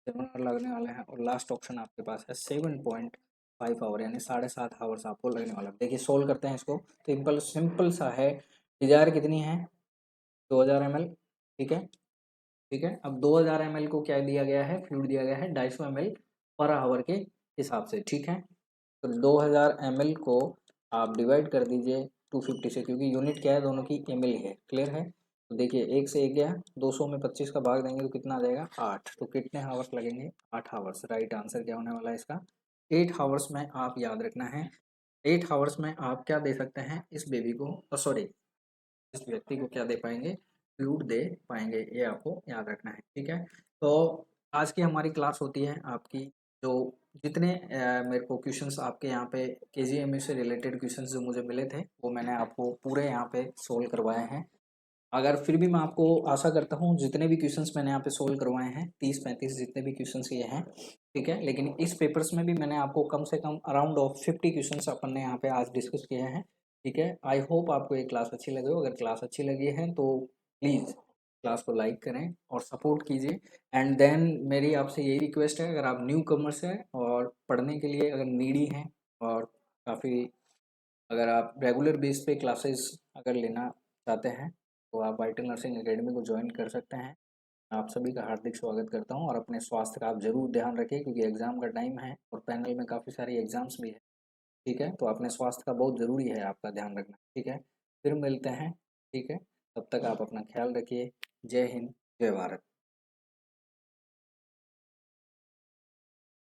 7 आवर लगने वाले हैं। और लास्ट ऑप्शन आपके पास है 7.5 आवर, यानी 7.5 आवर्स आपको लगने वाला है। देखिए सोल्व करते हैं इसको, सिंपल सिंपल सा है। डिजायर कितनी है, 2000 ml। ठीक है, ठीक है, अब 2000 ml को क्या दिया गया है, फ्लूइड दिया गया है 250 ml पर आवर के हिसाब से। ठीक है, तो 2000 ml को आप डिवाइड कर दीजिए 250 से, क्योंकि यूनिट क्या है दोनों की, ml है। क्लियर है, तो देखिए एक से एक गया, 200 में 25 का भाग देंगे तो कितना आ जाएगा, 8। तो कितने हावर्स लगेंगे, 8 हावर्स। राइट आंसर क्या होने वाला है इसका, 8 हावर्स में आप याद रखना है, 8 हावर्स में आप क्या दे सकते हैं इस बेबी को, सॉरी इस व्यक्ति को क्या दे पाएंगे, फ्लूइड दे पाएंगे। ये आपको याद रखना है। ठीक है, तो आज की हमारी क्लास होती है आपकी, जो जितने मेरे को क्वेश्चंस आपके यहाँ पे केजीएमयू से रिलेटेड क्वेश्चंस जो मुझे मिले थे वो मैंने आपको पूरे यहाँ पे सोल्व करवाए हैं। अगर फिर भी मैं आपको आशा करता हूँ जितने भी क्वेश्चंस मैंने यहाँ पे सोल्व करवाए हैं, 30-35 जितने भी क्वेश्चंस ये हैं, ठीक है, लेकिन इस पेपर्स में भी मैंने आपको कम से कम अराउंड ऑफ 50 क्वेश्चंस अपन ने यहाँ पे आज डिस्कस किए हैं। ठीक है, आई होप आपको ये क्लास अच्छी लगी हो। अगर क्लास अच्छी लगी है तो प्लीज़ क्लास को लाइक करें और सपोर्ट कीजिए। एंड देन मेरी आपसे यही रिक्वेस्ट है, अगर आप न्यू कमर्स हैं और पढ़ने के लिए अगर नीडी हैं और काफ़ी अगर आप रेगुलर बेस पे क्लासेस अगर लेना चाहते हैं तो आप वाइटल नर्सिंग एकेडमी को ज्वाइन कर सकते हैं। आप सभी का हार्दिक स्वागत करता हूं और अपने स्वास्थ्य का आप ज़रूर ध्यान रखें क्योंकि एग्ज़ाम का टाइम है और पैनल में काफ़ी सारी एग्ज़ाम्स भी है। ठीक है, तो अपने स्वास्थ्य का बहुत ज़रूरी है आपका ध्यान रखना। ठीक है, फिर मिलते हैं। ठीक है, तब तक आप अपना ख्याल रखिए। जय हिंद, जय भारत।